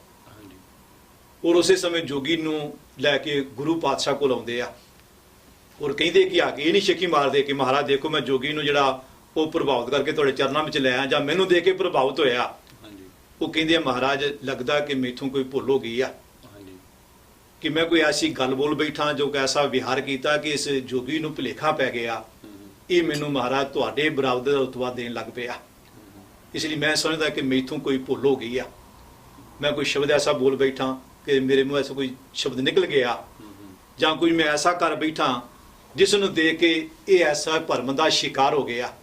और उसे समय जोगी नूं लैके गुरु पातशाह कोल आउंदे आ और कहिंदे कि आके ये नहीं शेखी मारदे कि महाराज देखो मैं जोगी नूं जिहड़ा वो प्रभावित करके तुहाडे चरनां विच लैया जां मैनूं देख के प्रभावित होया। वो कहिंदे महाराज लगदा कि मैथों कोई भुल हो गई आ, कि मैं कोई ऐसी गल बोल बैठा जो ऐसा विहार किया कि इस जोगी नूं भुलेखा पै गया, ये मैनूं महाराज तुहाडे बराबर दा रुतबा देण लग पिया। इसलिए मैं समझदा कि मैथों कोई भुल हो गई आ, मैं कोई शब्द ऐसा बोल बैठा कि मेरे मुँह ऐसा कोई शब्द निकल गया, जां कोई मैं ऐसा कर बैठा जिसनूं देख के ये ऐसा भरम का शिकार हो गया।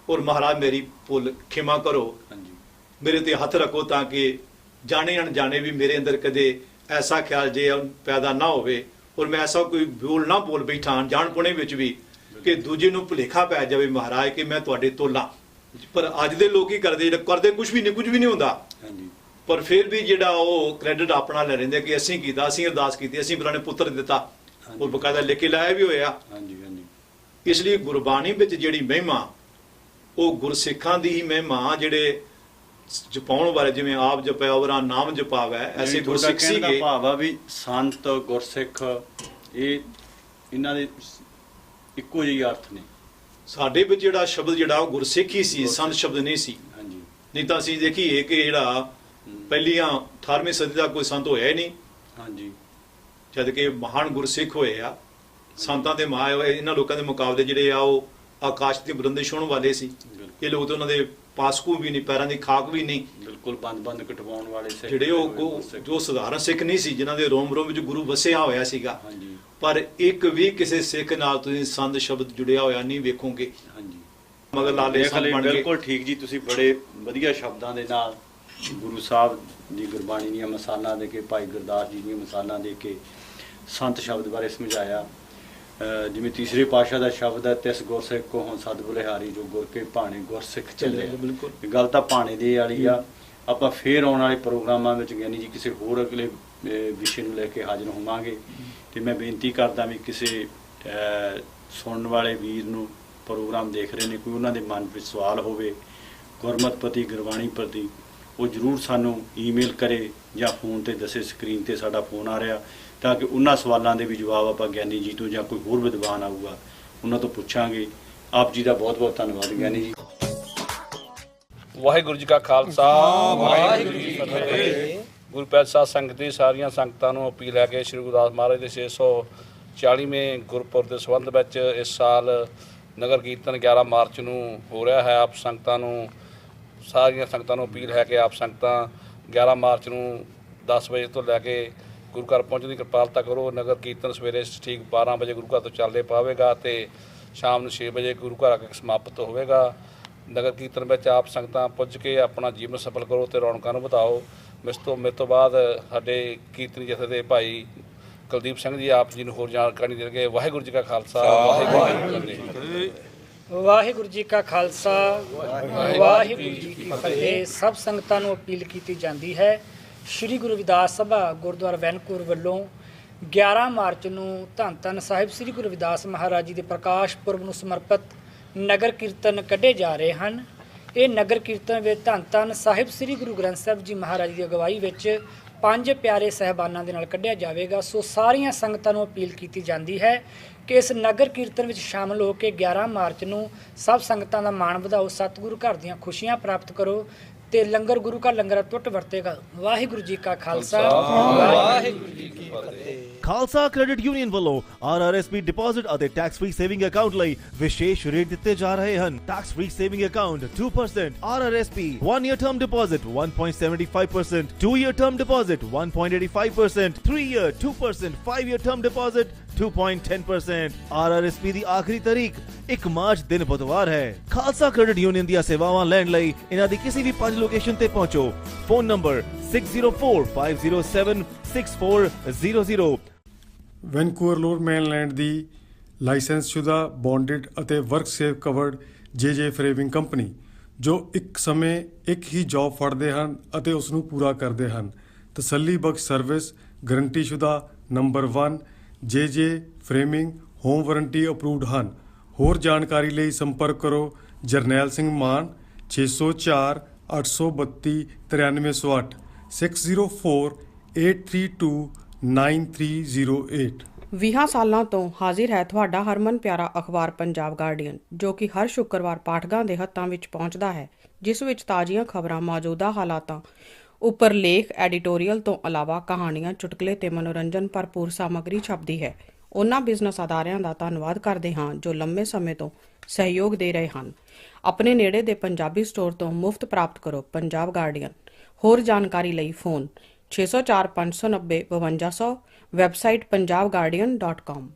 और महाराज मेरी भुल खिमा करो, मेरे ते हथ रखो ताकि जाने अनजाने भी मेरे अंदर कदे ऐसा ख्याल जे पैदा ना होवे और मैं ऐसा कोई बोल ना बोल बैठा अनजाणपुणे विच भी कि दूजे नूं भुलेखा पै जावे महाराज कि मैं तुहाडे तोला। पर अज दे लोग की करदे करदे कुछ भी नहीं हुंदा, पर फिर भी जिहड़ा वो क्रेडिट अपना ले रहिंदे कि असीं कीता, असीं अरदास कीती, असीं फलाणे पुत्र दिता और बकायदा लिखे लाया भी होया। इसलिए गुरबाणी विच जिहड़ी महिमा वो गुरसिखां दी ही महिमा, जिहड़े जपाउण वाले जिवें आप जपया वरा नाम जपावै, ऐसे गुरसिख सीगे। भाव आ भी संत गुरसिख ये इन्हां दे इक्को जिहे अर्थ ने। साडे विच जिहड़ा शब्द जिहड़ा वो गुरसिख ही सी, संत शब्द नहीं सी। नहीं तां असीं देखीए कि जिहड़ा पहलियां 18वीं सदी दा कोई संत होया ही नहीं, जद कि महान गुरसिख होए आ। संतां दे मां इन्हां लोकां दे मुकाबले जिहड़े आ वो आकाश दी बुलंदी छूहण वाले सी। ये लोग तो उन्हां दे पासकू भी नहीं, पैरां दी खाक भी नहीं, बिल्कुल बंद कटवाउण वाले सिख जिहड़े वो जो सधारण सिख नहीं सी, जिन्हां दे रोम रोम विच गुरु वसिया होया सीगा। पर एक भी किसी सिख नाल तुसीं संत शब्द जुड़िया होया नहीं वेखोगे। मगर लाले संत बन गए। बिल्कुल ठीक जी, तुसीं बड़े वधिया शब्दां दे नाल गुरु साहब दी गुरबाणी दीयां मिसालां दे के भाई गुरदास जी दीयां मिसालां दे के संत शब्द बारे समझाया। ਜਿਵੇਂ ਤੀਸਰੇ ਪਾਤਸ਼ਾਹ ਦਾ ਸ਼ਬਦ ਹੈ, ਤਿਸ ਗੁਰਸਿੱਖ ਕੋ ਹੁਣ ਸਦ ਬਲਿਹਾਰੀ ਜੋ ਗੁਰ ਕੇ ਭਾਣੇ ਗੁਰਸਿੱਖ ਚੱਲੇ। ਬਿਲਕੁਲ ਗੱਲ ਤਾਂ ਭਾਣੇ ਦੇ ਵਾਲੀ ਆ। ਆਪਾਂ ਫੇਰ ਆਉਣ ਵਾਲੇ ਪ੍ਰੋਗਰਾਮਾਂ ਵਿੱਚ ਗਿਆਨੀ ਜੀ ਕਿਸੇ ਹੋਰ ਅਗਲੇ ਵਿਸ਼ੇ ਨੂੰ ਲੈ ਕੇ ਹਾਜ਼ਰ ਹੋਵਾਂਗੇ। ਤੇ ਮੈਂ ਬੇਨਤੀ ਕਰਦਾ ਵੀ ਕਿਸੇ ਸੁਣਨ ਵਾਲੇ ਵੀਰ ਨੂੰ ਪ੍ਰੋਗਰਾਮ ਦੇਖ ਰਹੇ ਨੇ, ਕੋਈ ਉਹਨਾਂ ਦੇ ਮਨ ਵਿੱਚ ਸਵਾਲ ਹੋਵੇ ਗੁਰਮਤਿ ਪ੍ਰਤੀ, ਗੁਰਬਾਣੀ ਪ੍ਰਤੀ, ਉਹ ਜ਼ਰੂਰ ਸਾਨੂੰ ਈਮੇਲ ਕਰੇ ਜਾਂ ਫੋਨ ਤੇ ਦੱਸੇ। ਸਕਰੀਨ ਤੇ ਸਾਡਾ ਫੋਨ ਆ ਰਿਹਾ, ਤਾਂ ਕਿ ਉਹਨਾਂ ਸਵਾਲਾਂ ਦੇ ਵੀ ਜਵਾਬ ਆਪਾਂ ਗਿਆਨੀ ਜੀ ਤੋਂ ਜਾਂ ਕੋਈ ਹੋਰ ਵਿਦਵਾਨ ਆਊਗਾ ਉਹਨਾਂ ਤੋਂ ਪੁੱਛਾਂਗੇ। ਆਪ ਜੀ ਦਾ ਬਹੁਤ ਬਹੁਤ ਧੰਨਵਾਦ ਗਿਆਨੀ ਜੀ। ਵਾਹਿਗੁਰੂ ਜੀ ਕਾ ਖਾਲਸਾ, ਵਾਹਿਗੁਰੂ ਜੀ ਕੀ ਫਤਿਹ। ਗੁਰੂ ਪਿਆਰੇ ਸਾਧ ਸੰਗਤ ਦੀ ਸਾਰੀਆਂ ਸੰਗਤਾਂ ਨੂੰ ਅਪੀਲ ਹੈ ਕਿ ਸ਼੍ਰੀ ਗੁਰੂ ਮਹਾਰਾਜ ਦੇ 640ਵੇਂ ਗੁਰਪੁਰਬ ਦੇ ਸੰਬੰਧ ਵਿੱਚ ਇਸ ਸਾਲ ਨਗਰ ਕੀਰਤਨ 11 ਮਾਰਚ ਨੂੰ ਹੋ ਰਿਹਾ ਹੈ। ਆਪ ਸੰਗਤਾਂ ਨੂੰ, ਸਾਰੀਆਂ ਸੰਗਤਾਂ ਨੂੰ ਅਪੀਲ ਹੈ ਕਿ ਆਪ ਸੰਗਤਾਂ 11 ਮਾਰਚ ਨੂੰ 10 ਵਜੇ ਤੋਂ ਲੈ ਕੇ ਗੁਰੂ ਘਰ ਪਹੁੰਚਣ ਦੀ ਕਿਰਪਾਲਤਾ ਕਰੋ। ਨਗਰ ਕੀਰਤਨ ਸਵੇਰੇ ਠੀਕ 12 ਵਜੇ ਗੁਰੂ ਘਰ ਤੋਂ ਚੱਲਦੇ ਪਾਵੇਗਾ ਅਤੇ ਸ਼ਾਮ ਨੂੰ 6 ਵਜੇ ਗੁਰੂ ਘਰ ਆ ਕੇ ਸਮਾਪਤ ਹੋਵੇਗਾ। ਨਗਰ ਕੀਰਤਨ ਵਿੱਚ ਆਪ ਸੰਗਤਾਂ ਪੁੱਜ ਕੇ ਆਪਣਾ ਜੀਵਨ ਸਫਲ ਕਰੋ ਅਤੇ ਰੌਣਕਾਂ ਨੂੰ ਵਧਾਓ। ਮੇਰੇ ਤੋਂ ਬਾਅਦ ਸਾਡੇ ਕੀਰਤਨੀ ਜਥੇ ਦੇ ਭਾਈ ਕੁਲਦੀਪ ਸਿੰਘ ਜੀ ਆਪ ਜੀ ਨੂੰ ਹੋਰ ਜਾਣਕਾਰੀ ਦੇਣਗੇ। ਵਾਹਿਗੁਰੂ ਜੀ ਕਾ ਖਾਲਸਾ, ਵਾਹਿਗੁਰੂ ਜੀ ਕੀ ਫਤਿਹ। ਵਾਹਿਗੁਰੂ ਜੀ ਕਾ ਖਾਲਸਾ, ਵਾਹਿਗੁਰੂ ਜੀ ਕੀ ਫਤਿਹ। ਸਭ ਸੰਗਤਾਂ ਨੂੰ ਅਪੀਲ ਕੀਤੀ ਜਾਂਦੀ ਹੈ, ਸ਼੍ਰੀ ਗੁਰੂ ਰਵਿਦਾਸ ਸਭਾ ਗੁਰਦੁਆਰਾ ਵੈਨਕੂਵਰ ਵੱਲੋਂ 11 ਮਾਰਚ ਨੂੰ ਧੰਨ ਧੰਨ ਸਾਹਿਬ ਸ਼੍ਰੀ ਗੁਰੂ ਰਵਿਦਾਸ ਮਹਾਰਾਜ ਜੀ ਦੇ ਪ੍ਰਕਾਸ਼ ਪੁਰਬ ਨੂੰ ਸਮਰਪਿਤ ਨਗਰ ਕੀਰਤਨ ਕੱਢੇ ਜਾ ਰਹੇ ਹਨ। ਇਹ ਨਗਰ ਕੀਰਤਨ ਵਿੱਚ ਧੰਨ ਧੰਨ ਸਾਹਿਬ ਸ਼੍ਰੀ ਗੁਰੂ ਗ੍ਰੰਥ ਸਾਹਿਬ ਜੀ ਮਹਾਰਾਜ ਦੀ ਅਗਵਾਈ ਵਿੱਚ 5 ਪਿਆਰੇ ਸਾਹਿਬਾਨਾਂ ਦੇ ਨਾਲ ਕੱਢਿਆ ਜਾਵੇਗਾ। ਸੋ ਸਾਰੀਆਂ ਸੰਗਤਾਂ ਨੂੰ ਅਪੀਲ ਕੀਤੀ ਜਾਂਦੀ ਹੈ ਕਿ ਇਸ ਨਗਰ ਕੀਰਤਨ ਵਿੱਚ ਸ਼ਾਮਲ ਹੋ ਕੇ 11 ਮਾਰਚ ਨੂੰ ਸਭ ਸੰਗਤਾਂ ਦਾ ਮਾਣ ਵਧਾਓ, ਸਤਿਗੁਰੂ ਘਰ ਦੀਆਂ ਖੁਸ਼ੀਆਂ ਪ੍ਰਾਪਤ ਕਰੋ ਤੇ ਲੰਗਰ ਗੁਰੂ ਘਰ ਲੰਗਰ ਟੁੱਟ ਵਰਤੇਗਾ। ਵਾਹਿਗੁਰੂ ਜੀ ਕਾ ਖਾਲਸਾ, ਵਾਹਿਗੁਰੂ ਜੀ ਕੀ ਫਤਿਹ। ਖਾਲਸਾ ਕ੍ਰੈਡਿਟ ਯੂਨੀਅਨ ਵੱਲੋਂ RRSP ਡਿਪੋਜ਼ਿਟ ਅਤੇ ਟੈਕਸ ਫ੍ਰੀ ਸੇਵਿੰਗ ਅਕਾਊਂਟ ਲਈ ਵਿਸ਼ੇਸ਼ ਰੇਟ ਦਿੱਤੇ ਜਾ ਰਹੇ ਹਨ। Tax free saving account 2%, RRSP 1 year term deposit 1.75%, 2 year term deposit 1.85%, 3 year 2%, 5 year term deposit 2.10%। RRSP ਦੀ ਆਖਰੀ ਤਾਰੀਖ 1 ਮਾਰਚ ਦਿਨ ਬੁੱਧਵਾਰ ਹੈ। ਖਾਲਸਾ ਕ੍ਰੈਡਿਟ ਯੂਨੀਅਨ ਦੀਆਂ ਸੇਵਾਵਾਂ ਲੈਣ ਲਈ ਇਹਨਾਂ ਦੀ ਕਿਸੇ ਵੀ 5 ਲੋਕੇਸ਼ਨ ਤੇ ਪਹੁੰਚੋ। Phone number 6045076400। Vancouver lower mainland ਦੀ ਲਾਇਸੈਂਸਸ਼ੁਦਾ ਬੌਂਡਡ ਅਤੇ work safe covered JJ framing company, ਜੋ ਇੱਕ ਸਮੇਂ ਇੱਕ ਹੀ ਜੌਬ ਫੜਦੇ ਹਨ ਅਤੇ ਉਸ ਨੂੰ ਪੂਰਾ ਕਰਦੇ ਹਨ। ਤਸੱਲੀ ਬਖਸ਼ ਸਰਵਿਸ, ਗਰੰਟੀਸ਼ੁਦਾ number 1 JJ framing, home warranty approved ਹਨ। ਹੋਰ ਜਾਣਕਾਰੀ ਲਈ ਸੰਪਰਕ ਕਰੋ ਜਰਨੈਲ ਸਿੰਘ ਮਾਨ 604 832 9308 604832 9308। 20 ਸਾਲਾਂ ਤੋਂ ਹਾਜ਼ਰ ਹੈ ਤੁਹਾਡਾ ਹਰਮਨ ਪਿਆਰਾ ਅਖਬਾਰ ਪੰਜਾਬ ਗਾਰਡੀਅਨ, ਜੋ ਕਿ ਹਰ ਸ਼ੁੱਕਰਵਾਰ ਪਾਠਕਾਂ ਦੇ ਹੱਥਾਂ ਵਿੱਚ ਪਹੁੰਚਦਾ ਹੈ, ਜਿਸ ਵਿੱਚ ਤਾਜ਼ੀਆਂ ਖਬਰਾਂ, ਮੌਜੂਦਾ ਹਾਲਾਤਾਂ ਉੱਪਰ ਲੇਖ, ਐਡੀਟੋਰੀਅਲ ਤੋਂ ਇਲਾਵਾ ਕਹਾਣੀਆਂ, ਚੁਟਕਲੇ ਤੇ ਮਨੋਰੰਜਨ ਭਰਪੂਰ ਸਾਮੱਗਰੀ ਛਪਦੀ ਹੈ। ਉਹਨਾਂ ਬਿਜ਼ਨਸ ਅਦਾਰਿਆਂ ਦਾ ਧੰਨਵਾਦ ਕਰਦੇ ਹਾਂ ਜੋ ਲੰਮੇ ਸਮੇਂ ਤੋਂ ਸਹਿਯੋਗ ਦੇ ਰਹੇ ਹਨ। ਆਪਣੇ ਨੇੜੇ ਦੇ ਪੰਜਾਬੀ ਸਟੋਰ ਤੋਂ ਮੁਫਤ ਪ੍ਰਾਪਤ ਕਰੋ ਪੰਜਾਬ ਗਾਰਡੀਅਨ। ਹੋਰ ਜਾਣਕਾਰੀ ਲਈ ਫੋਨ 604 590 5200, ਵੈਬਸਾਈਟ punjabguardian.com।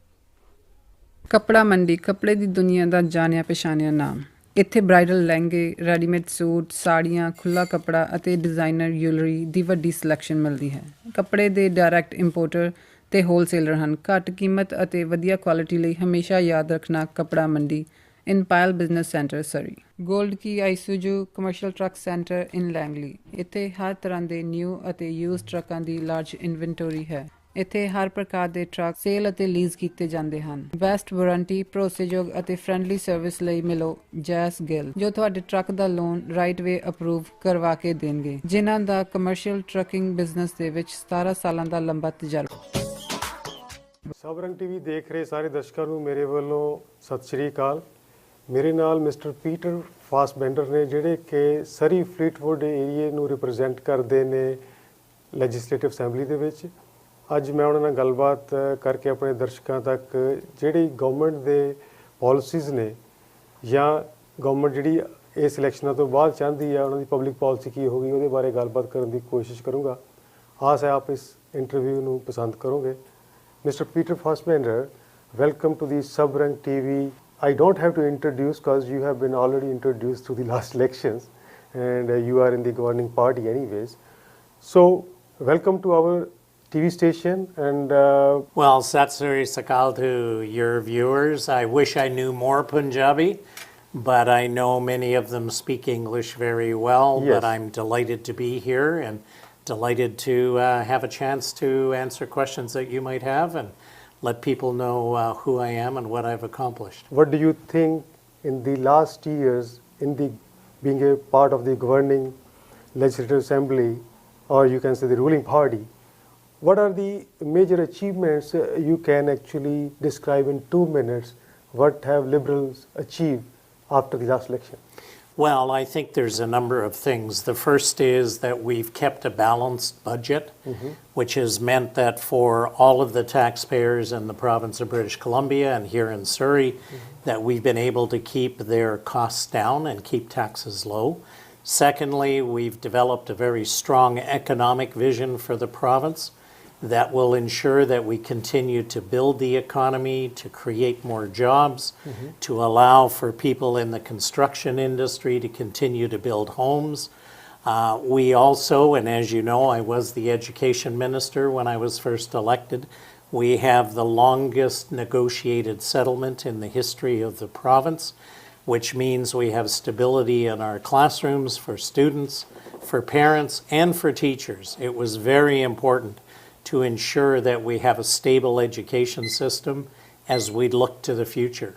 ਕੱਪੜਾ ਮੰਡੀ ਕੱਪੜੇ ਦੀ ਦੁਨੀਆ ਦਾ ਜਾਣਿਆ ਪਛਾਣਿਆ ਨਾਮ। ਇੱਥੇ ਬ੍ਰਾਈਡਲ ਲਹਿੰਗੇ, ਰੈਡੀਮੇਡ ਸੂਟ, ਸਾੜੀਆਂ, ਖੁੱਲ੍ਹਾ ਕੱਪੜਾ ਅਤੇ ਡਿਜ਼ਾਈਨਰ ਜਿਊਲਰੀ ਦੀ ਵੱਡੀ ਸਿਲੈਕਸ਼ਨ ਮਿਲਦੀ ਹੈ। ਕੱਪੜੇ ਦੇ ਡਾਇਰੈਕਟ ਇੰਪੋਰਟਰ ਤੇ ਹੋਲਸੇਲਰ ਹਨ। ਘੱਟ ਕੀਮਤ ਅਤੇ ਵਧੀਆ ਕੁਆਲਿਟੀ ਲਈ ਹਮੇਸ਼ਾ ਯਾਦ ਰੱਖਣਾ ਕੱਪੜਾ ਮੰਡੀ ਇਨ ਪਾਇਲ ਬਿਜ਼ਨਸ ਸੈਂਟਰ, ਸਰੀ। ਗੋਲਡ ਕੀ ਆਈਸੂਜੂ ਕਮਰਸ਼ੀਅਲ ਟਰੱਕ ਸੈਂਟਰ ਇਨ ਲੈਂਗਲੀ। ਇੱਥੇ ਹਰ ਤਰ੍ਹਾਂ ਦੇ ਨਿਊ ਅਤੇ ਯੂਜ਼ ਟਰੱਕਾਂ ਦੀ ਲਾਰਜ ਇਨਵੈਂਟਰੀ ਹੈ। ਇੱਥੇ ਹਰ ਪ੍ਰਕਾਰ ਦੇ ਟਰੱਕ ਸੇਲ ਅਤੇ ਲੀਜ਼ ਕੀਤੇ ਜਾਂਦੇ ਹਨ। ਬੈਸਟ ਵਾਰੰਟੀ, ਭਰੋਸੇਯੋਗ ਅਤੇ ਫ੍ਰੈਂਡਲੀ ਸਰਵਿਸ ਲਈ ਮਿਲੋ ਜੈਸ ਗਿੱਲ, ਜੋ ਤੁਹਾਡੇ ਟਰੱਕ ਦਾ ਲੋਨ ਰਾਈਟ ਵੇ ਅਪਰੂਵ ਕਰਵਾ ਕੇ ਦੇਣਗੇ, ਜਿਨ੍ਹਾਂ ਦਾ ਕਮਰਸ਼ੀਅਲ ਟਰੱਕਿੰਗ ਬਿਜ਼ਨਸ ਦੇ ਵਿੱਚ 17 ਸਾਲਾਂ ਦਾ ਲੰਬਾ ਤਜਰਬਾ। ਸਬਰੰਗ ਟੀਵੀ ਦੇਖ ਰਹੇ ਸਾਰੇ ਦਰਸ਼ਕਾਂ ਨੂੰ ਮੇਰੇ ਵੱਲੋਂ ਸਤਿ ਸ਼੍ਰੀ ਅਕਾਲ। ਮੇਰੇ ਨਾਲ ਮਿਸਟਰ ਪੀਟਰ ਫਾਸਬੈਂਡਰ ਨੇ, ਜਿਹੜੇ ਕਿ ਸਰੀ ਫਲੀਟਵੁੱਡ ਏਰੀਏ ਨੂੰ ਰਿਪਰੈਜ਼ੈਂਟ ਕਰਦੇ ਨੇ ਲੈਜਿਸਲੇਟਿਵ ਅਸੈਂਬਲੀ ਦੇ ਵਿੱਚ। ਅੱਜ ਮੈਂ ਉਹਨਾਂ ਨਾਲ ਗੱਲਬਾਤ ਕਰਕੇ ਆਪਣੇ ਦਰਸ਼ਕਾਂ ਤੱਕ ਜਿਹੜੀ ਗਵਰਨਮੈਂਟ ਦੇ ਪਾਲਿਸੀਜ਼ ਨੇ ਜਾਂ ਗਵਰਨਮੈਂਟ ਜਿਹੜੀ ਇਸ ਇਲੈਕਸ਼ਨਾਂ ਤੋਂ ਬਾਅਦ ਚਾਹੁੰਦੀ ਹੈ, ਉਹਨਾਂ ਦੀ ਪਬਲਿਕ ਪਾਲਿਸੀ ਕੀ ਹੋਗੀ, ਉਹਦੇ ਬਾਰੇ ਗੱਲਬਾਤ ਕਰਨ ਦੀ ਕੋਸ਼ਿਸ਼ ਕਰੂੰਗਾ। ਆਸ ਹੈ ਆਪ ਇਸ ਇੰਟਰਵਿਊ ਨੂੰ ਪਸੰਦ ਕਰੋਗੇ। Mr. Peter Fassbender, welcome to the Sabhrang TV. I don't have to introduce because you have been already introduced through the last elections and you are in the governing party anyways. So, welcome to our TV station, and Well, Sat Sri Sakal to your viewers. I wish I knew more Punjabi, but I know many of them speak English very well. Yes. But I'm delighted to be here and delighted to have a chance to answer questions that you might have and let people know who I am and what I've accomplished. what do you think in the last years in the being a part of the governing legislative assembly, or you can say the ruling party, what are the major achievements you can actually describe in 2 minutes? What have Liberals achieved after the last election? Well, I think there's a number of things. The first is that we've kept a balanced budget, which has meant that for all of the taxpayers in the province of British Columbia and here in Surrey, that we've been able to keep their costs down and keep taxes low. Secondly, we've developed a very strong economic vision for the province that will ensure that we continue to build the economy, to create more jobs, to allow for people in the construction industry to continue to build homes. We also, and as you know, I was the education minister when I was first elected, we have the longest negotiated settlement in the history of the province, which means we have stability in our classrooms for students, for parents, and for teachers. It was very important to ensure that we have a stable education system as we look to the future.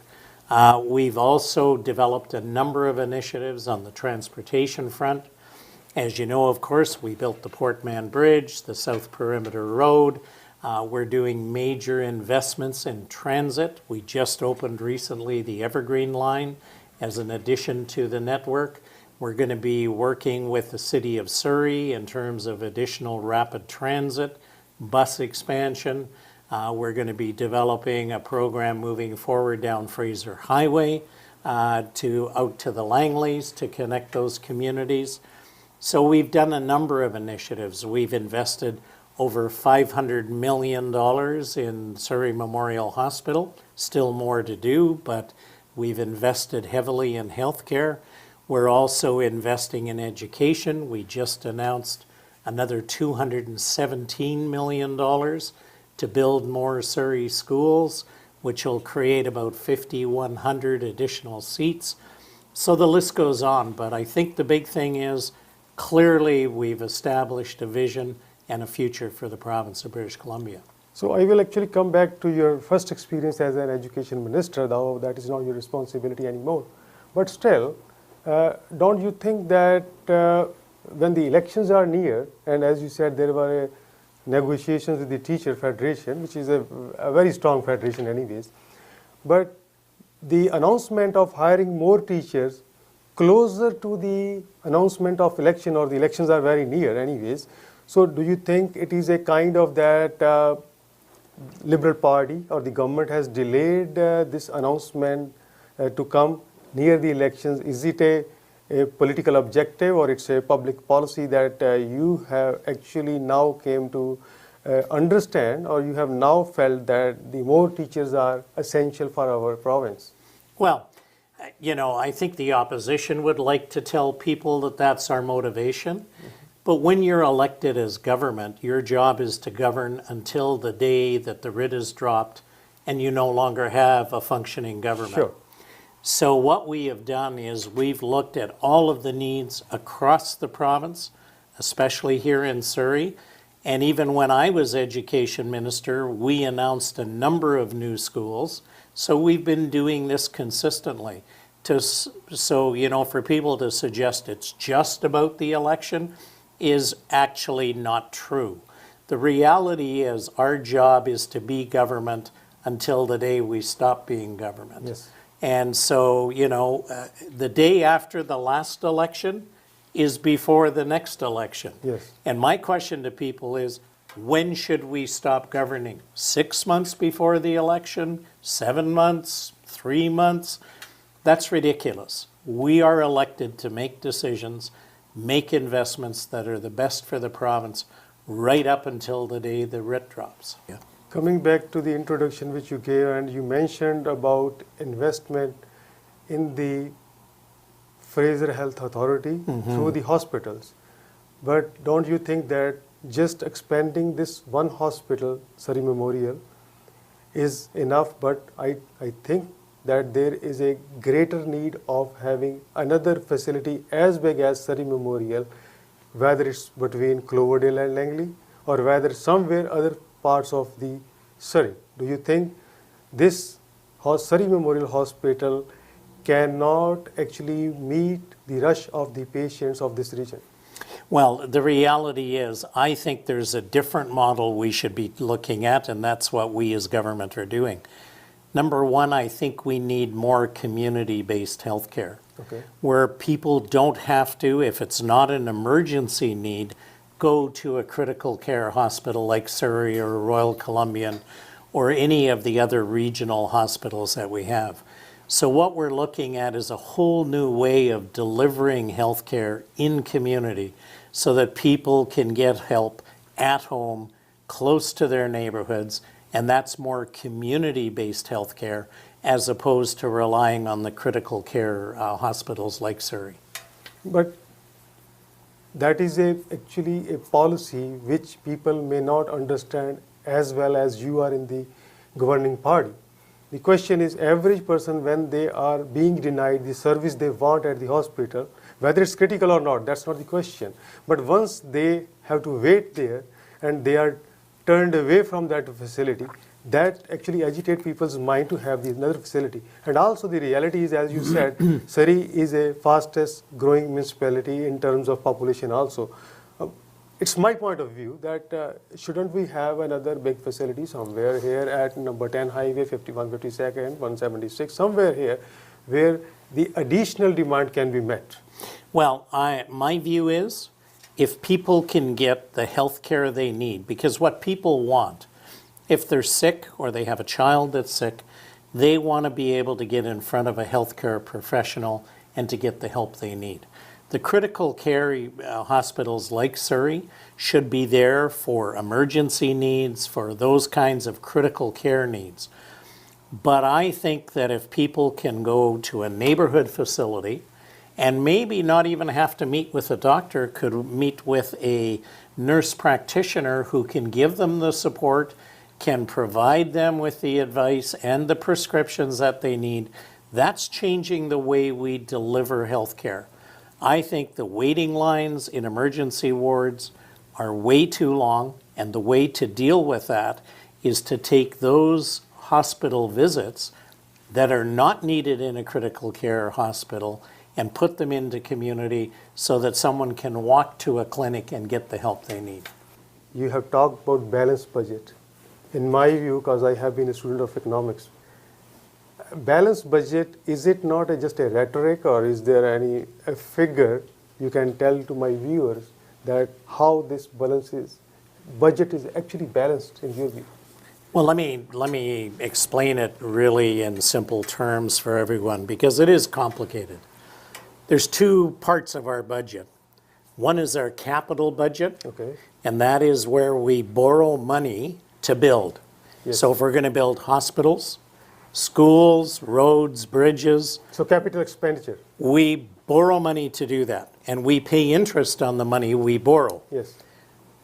We've also developed a number of initiatives on the transportation front. As you know, of course, we built the Port Mann Bridge, the South Perimeter Road. We're doing major investments in transit. We just opened recently the Evergreen Line as an addition to the network. We're going to be working with the City of Surrey in terms of additional rapid transit, bus expansion. We're going to be developing a program moving forward down Fraser Highway out to the Langleys to connect those communities. So we've done a number of initiatives. We've invested over $500 million in Surrey Memorial Hospital. Still more to do, but we've invested heavily in healthcare. We're also investing in education. We just announced another $217 million to build more Surrey schools, which will create about 5,100 additional seats. So the list goes on, but I think the big thing is clearly we've established a vision and a future for the province of British Columbia. So I will actually come back to your first experience as an education minister, though that is not your responsibility anymore. But still, don't you think that when the elections are near, and as you said, there were negotiations with the Teacher Federation, which is a very strong federation anyways, but the announcement of hiring more teachers closer to the announcement of election, or the elections are very near anyways, so do you think it is a kind of that Liberal Party or the government has delayed this announcement to come near the elections? Is it a political objective, or it's a public policy that you have actually now came to understand, or you have now felt that the more teachers are essential for our province? Well, you know, I think the opposition would like to tell people that that's our motivation. But when you're elected as government, your job is to govern until the day that the writ is dropped and you no longer have a functioning government. Sure. So what we have done is we've looked at all of the needs across the province, especially here in Surrey. And even when I was education minister, we announced a number of new schools. So we've been doing this consistently. So, you know, for people to suggest it's just about the election is actually not true. The reality is our job is to be government until the day we stop being government. Yes. And so, you know, the day after the last election is before the next election. Yes. And my question to people is, when should we stop governing? 6 months before the election? 7 months? 3 months? That's ridiculous. We are elected to make decisions, make investments that are the best for the province right up until the day the writ drops. Yeah. Coming back to the introduction which you gave, and you mentioned about investment in the Fraser Health Authority through the hospitals. But don't you think that just expanding this one hospital, Surrey Memorial, is enough, but I think that there is a greater need of having another facility as big as Surrey Memorial, whether it's between Cloverdale and Langley or whether somewhere other parts of the Surrey. Do you think this Surrey Memorial Hospital cannot actually meet the rush of the patients of this region? Well, the reality is, I think there's a different model we should be looking at, and that's what we as government are doing. Number one, I think we need more community-based healthcare, where people don't have to, if it's not an emergency need, go to a critical care hospital like Surrey or Royal Columbian or any of the other regional hospitals that we have. So what we're looking at is a whole new way of delivering healthcare in community so that people can get help at home, close to their neighborhoods, and that's more community-based healthcare as opposed to relying on the critical care hospitals like Surrey. But that is actually a policy which people may not understand as well as you are in the governing party. The question is, average person, when they are being denied the service they want at the hospital, whether it's critical or not, that's not the question. But once they have to wait there and they are turned away from that facility, that actually agitates people's mind to have another facility. And also the reality is, as you said, Surrey is a fastest growing municipality in terms of population also. It's my point of view that shouldn't we have another big facility somewhere here at number 10 highway, 51, 52nd, 176, somewhere here where the additional demand can be met? Well, my view is, if people can get the health care they need, because what people want, if they're sick or they have a child that's sick, they want to be able to get in front of a healthcare professional and to get the help they need. The critical care hospitals like Surrey should be there for emergency needs, for those kinds of critical care needs. But I think that if people can go to a neighborhood facility and maybe not even have to meet with a doctor, could meet with a nurse practitioner who can give them the support, can provide them with the advice and the prescriptions that they need, that's changing the way we deliver health care. I think the waiting lines in emergency wards are way too long, and the way to deal with that is to take those hospital visits that are not needed in a critical care hospital and put them into community so that someone can walk to a clinic and get the help they need. You have talked about balanced budget. In my view, because I have been a student of economics, balanced budget, is it not just a rhetoric, or is there any figure you can tell to my viewers that how this budget is actually balanced in your view? Well, let me explain it really in simple terms for everyone, because it is complicated. There's two parts of our budget. One is our capital budget, and that is where we borrow money to build. Yes. So if we're going to build hospitals, schools, roads, bridges. So capital expenditure. We borrow money to do that, and we pay interest on the money we borrow. Yes.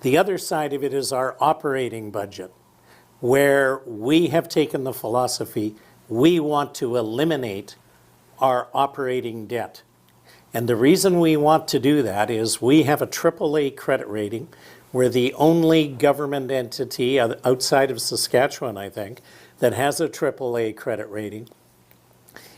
The other side of it is our operating budget, where we have taken the philosophy we want to eliminate our operating debt. And the reason we want to do that is we have a AAA credit rating. We're the only government entity outside of Saskatchewan, I think, that has a AAA credit rating.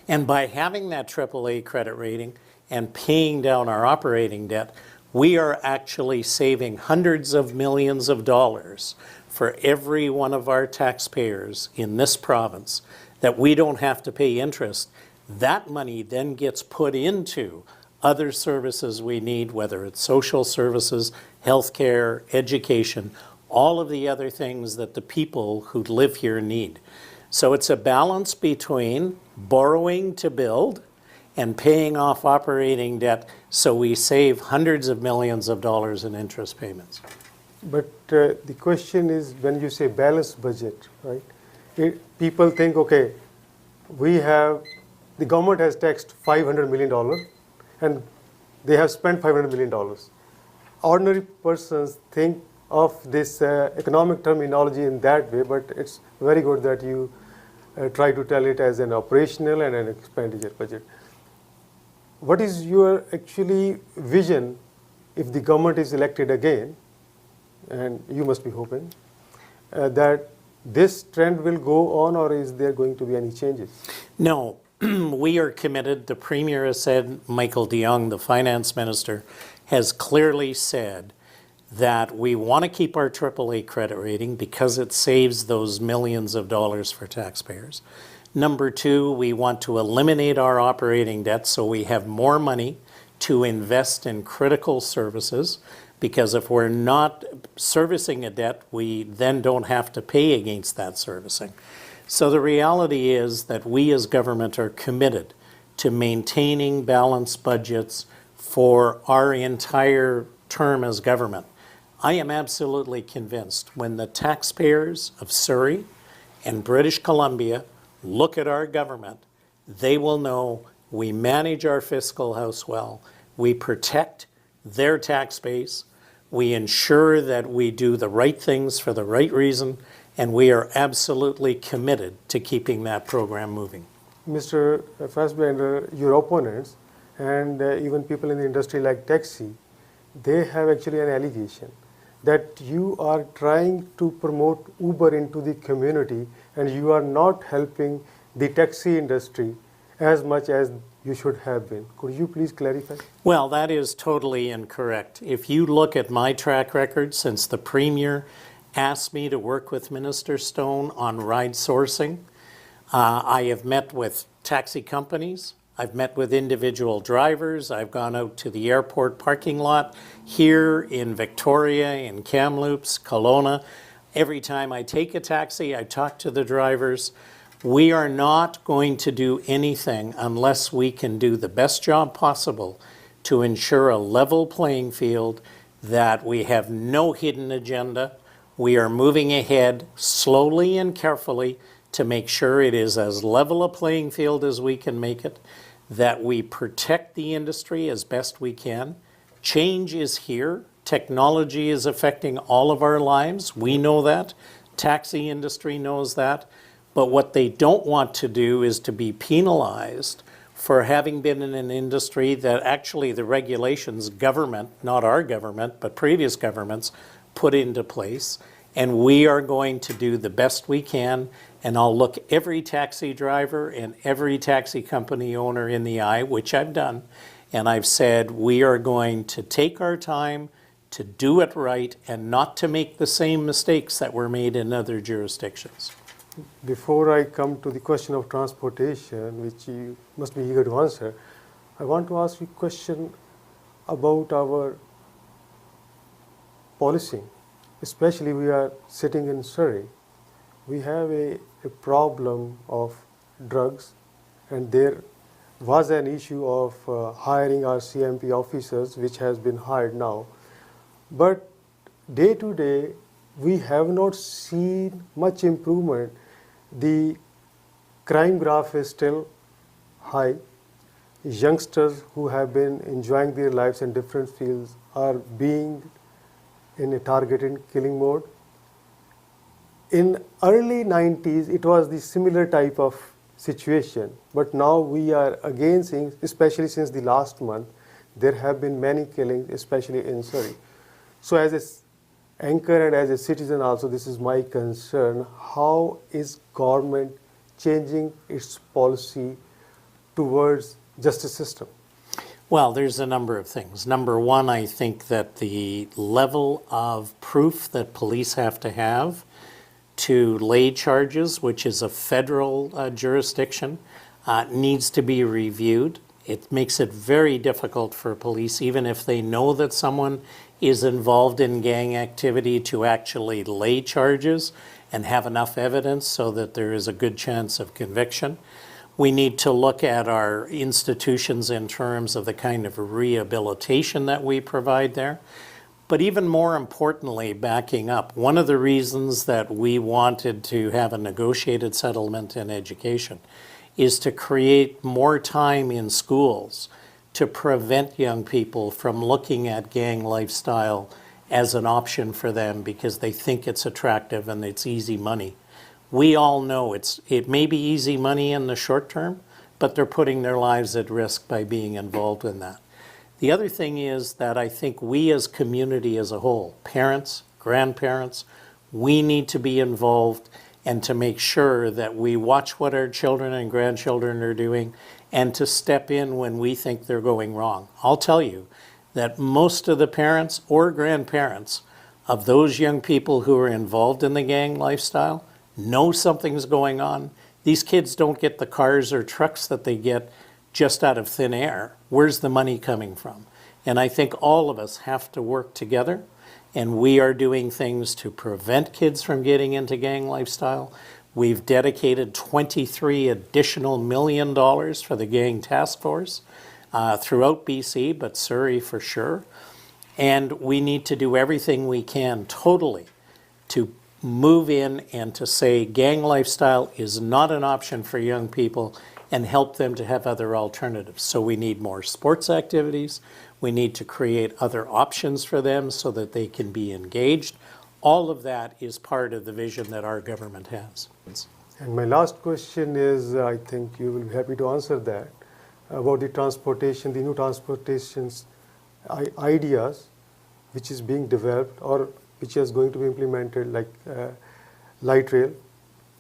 And by having that AAA credit rating and paying down our operating debt, we are actually saving hundreds of millions of dollars for every one of our taxpayers in this province, that we don't have to pay interest. That money then gets put into other services we need, whether it's social services, healthcare, education, all of the other things that the people who live here need. So it's a balance between borrowing to build and paying off operating debt, so we save hundreds of millions of dollars in interest payments. But the question is, when you say balanced budget, right? People think, okay, the government has taxed $500 million and they have spent $500 million. Ordinary persons think of this economic terminology in that way, but it's very good that you try to tell it as an operational and an expenditure budget. What is your actually vision if the government is elected again, and you must be hoping that this trend will go on, or is there going to be any changes? No, we are committed. The Premier has said, Michael de Jong, the Finance Minister, has clearly said that we want to keep our AAA credit rating because it saves those millions of dollars for taxpayers. Number two, we want to eliminate our operating debt so we have more money to invest in critical services, because if we're not servicing a debt, we then don't have to pay against that servicing. So the reality is that we as government are committed to maintaining balanced budgets for our entire term as government. I am absolutely convinced when the taxpayers of Surrey and British Columbia look at our government, they will know we manage our fiscal house well, we protect their tax base, we ensure that we do the right things for the right reason, and we are absolutely committed to keeping that program moving. Mr. Fassbender, your opponents and even people in the industry like taxi, they have actually an allegation that you are trying to promote Uber into the community and you are not helping the taxi industry as much as you should have been. Could you please clarify? Well, that is totally incorrect. If you look at my track record since the Premier asked me to work with Minister Stone on ride sourcing, I have met with taxi companies, I've met with individual drivers, I've gone out to the airport parking lot here in Victoria, in Kamloops, Kelowna. Every time I take a taxi, I talk to the drivers. We are not going to do anything unless we can do the best job possible to ensure a level playing field, that we have no hidden agenda. We are moving ahead slowly and carefully to make sure it is as level a playing field as we can make it, that we protect the industry as best we can. Change is here. Technology is affecting all of our lives. We know that. Taxi industry knows that. But what they don't want to do is to be penalized for having been in an industry that actually the regulations government, not our government, but previous governments, put into place. And we are going to do the best we can. And I'll look every taxi driver and every taxi company owner in the eye, which I've done. And I've said we are going to take our time to do it right and not to make the same mistakes that were made in other jurisdictions. Before I come to the question of transportation, which you must be eager to answer, I want to ask you a question about our policing. Especially we are sitting in Surrey. We have a problem of drugs, and there was an issue of hiring our CMP officers, which has been hired now. But day to day, we have not seen much improvement. The crime graph is still high. Youngsters who have been enjoying their lives in different fields are being in a targeted killing mode. In early 90s, it was the similar type of situation, but now we are again seeing, especially since the last month, there have been many killings, especially in Surrey. So as an anchor and as a citizen also, this is my concern. How is government changing its policy towards justice system? Well, there's a number of things. Number one, I think that the level of proof that police have to lay charges, which is a federal jurisdiction, needs to be reviewed. It makes it very difficult for police, even if they know that someone is involved in gang activity, to actually lay charges and have enough evidence so that there is a good chance of conviction. We need to look at our institutions in terms of the kind of rehabilitation that we provide there. But even more importantly, backing up, one of the reasons that we wanted to have a negotiated settlement in education is to create more time in schools to prevent young people from looking at gang lifestyle as an option for them because they think it's attractive and it's easy money. We all know it may be easy money in the short term, but they're putting their lives at risk by being involved in that. The other thing is that I think we as community as a whole, parents, grandparents, we need to be involved and to make sure that we watch what our children and grandchildren are doing and to step in when we think they're going wrong. I'll tell you that most of the parents or grandparents of those young people who are involved in the gang lifestyle know something's going on. These kids don't get the cars or trucks that they get just out of thin air. Where's the money coming from? And I think all of us have to work together, and we are doing things to prevent kids from getting into gang lifestyle. We've dedicated $23 additional million for the gang task force throughout BC, but Surrey for sure. And we need to do everything we can totally to move in and to say gang lifestyle is not an option for young people and help them to have other alternatives. So we need more sports activities. We need to create other options for them so that they can be engaged. All of that is part of the vision that our government has. And my last question is, I think you will be happy to answer that, about the transportation, the new transportations ideas which is being developed or which is going to be implemented, like light rail,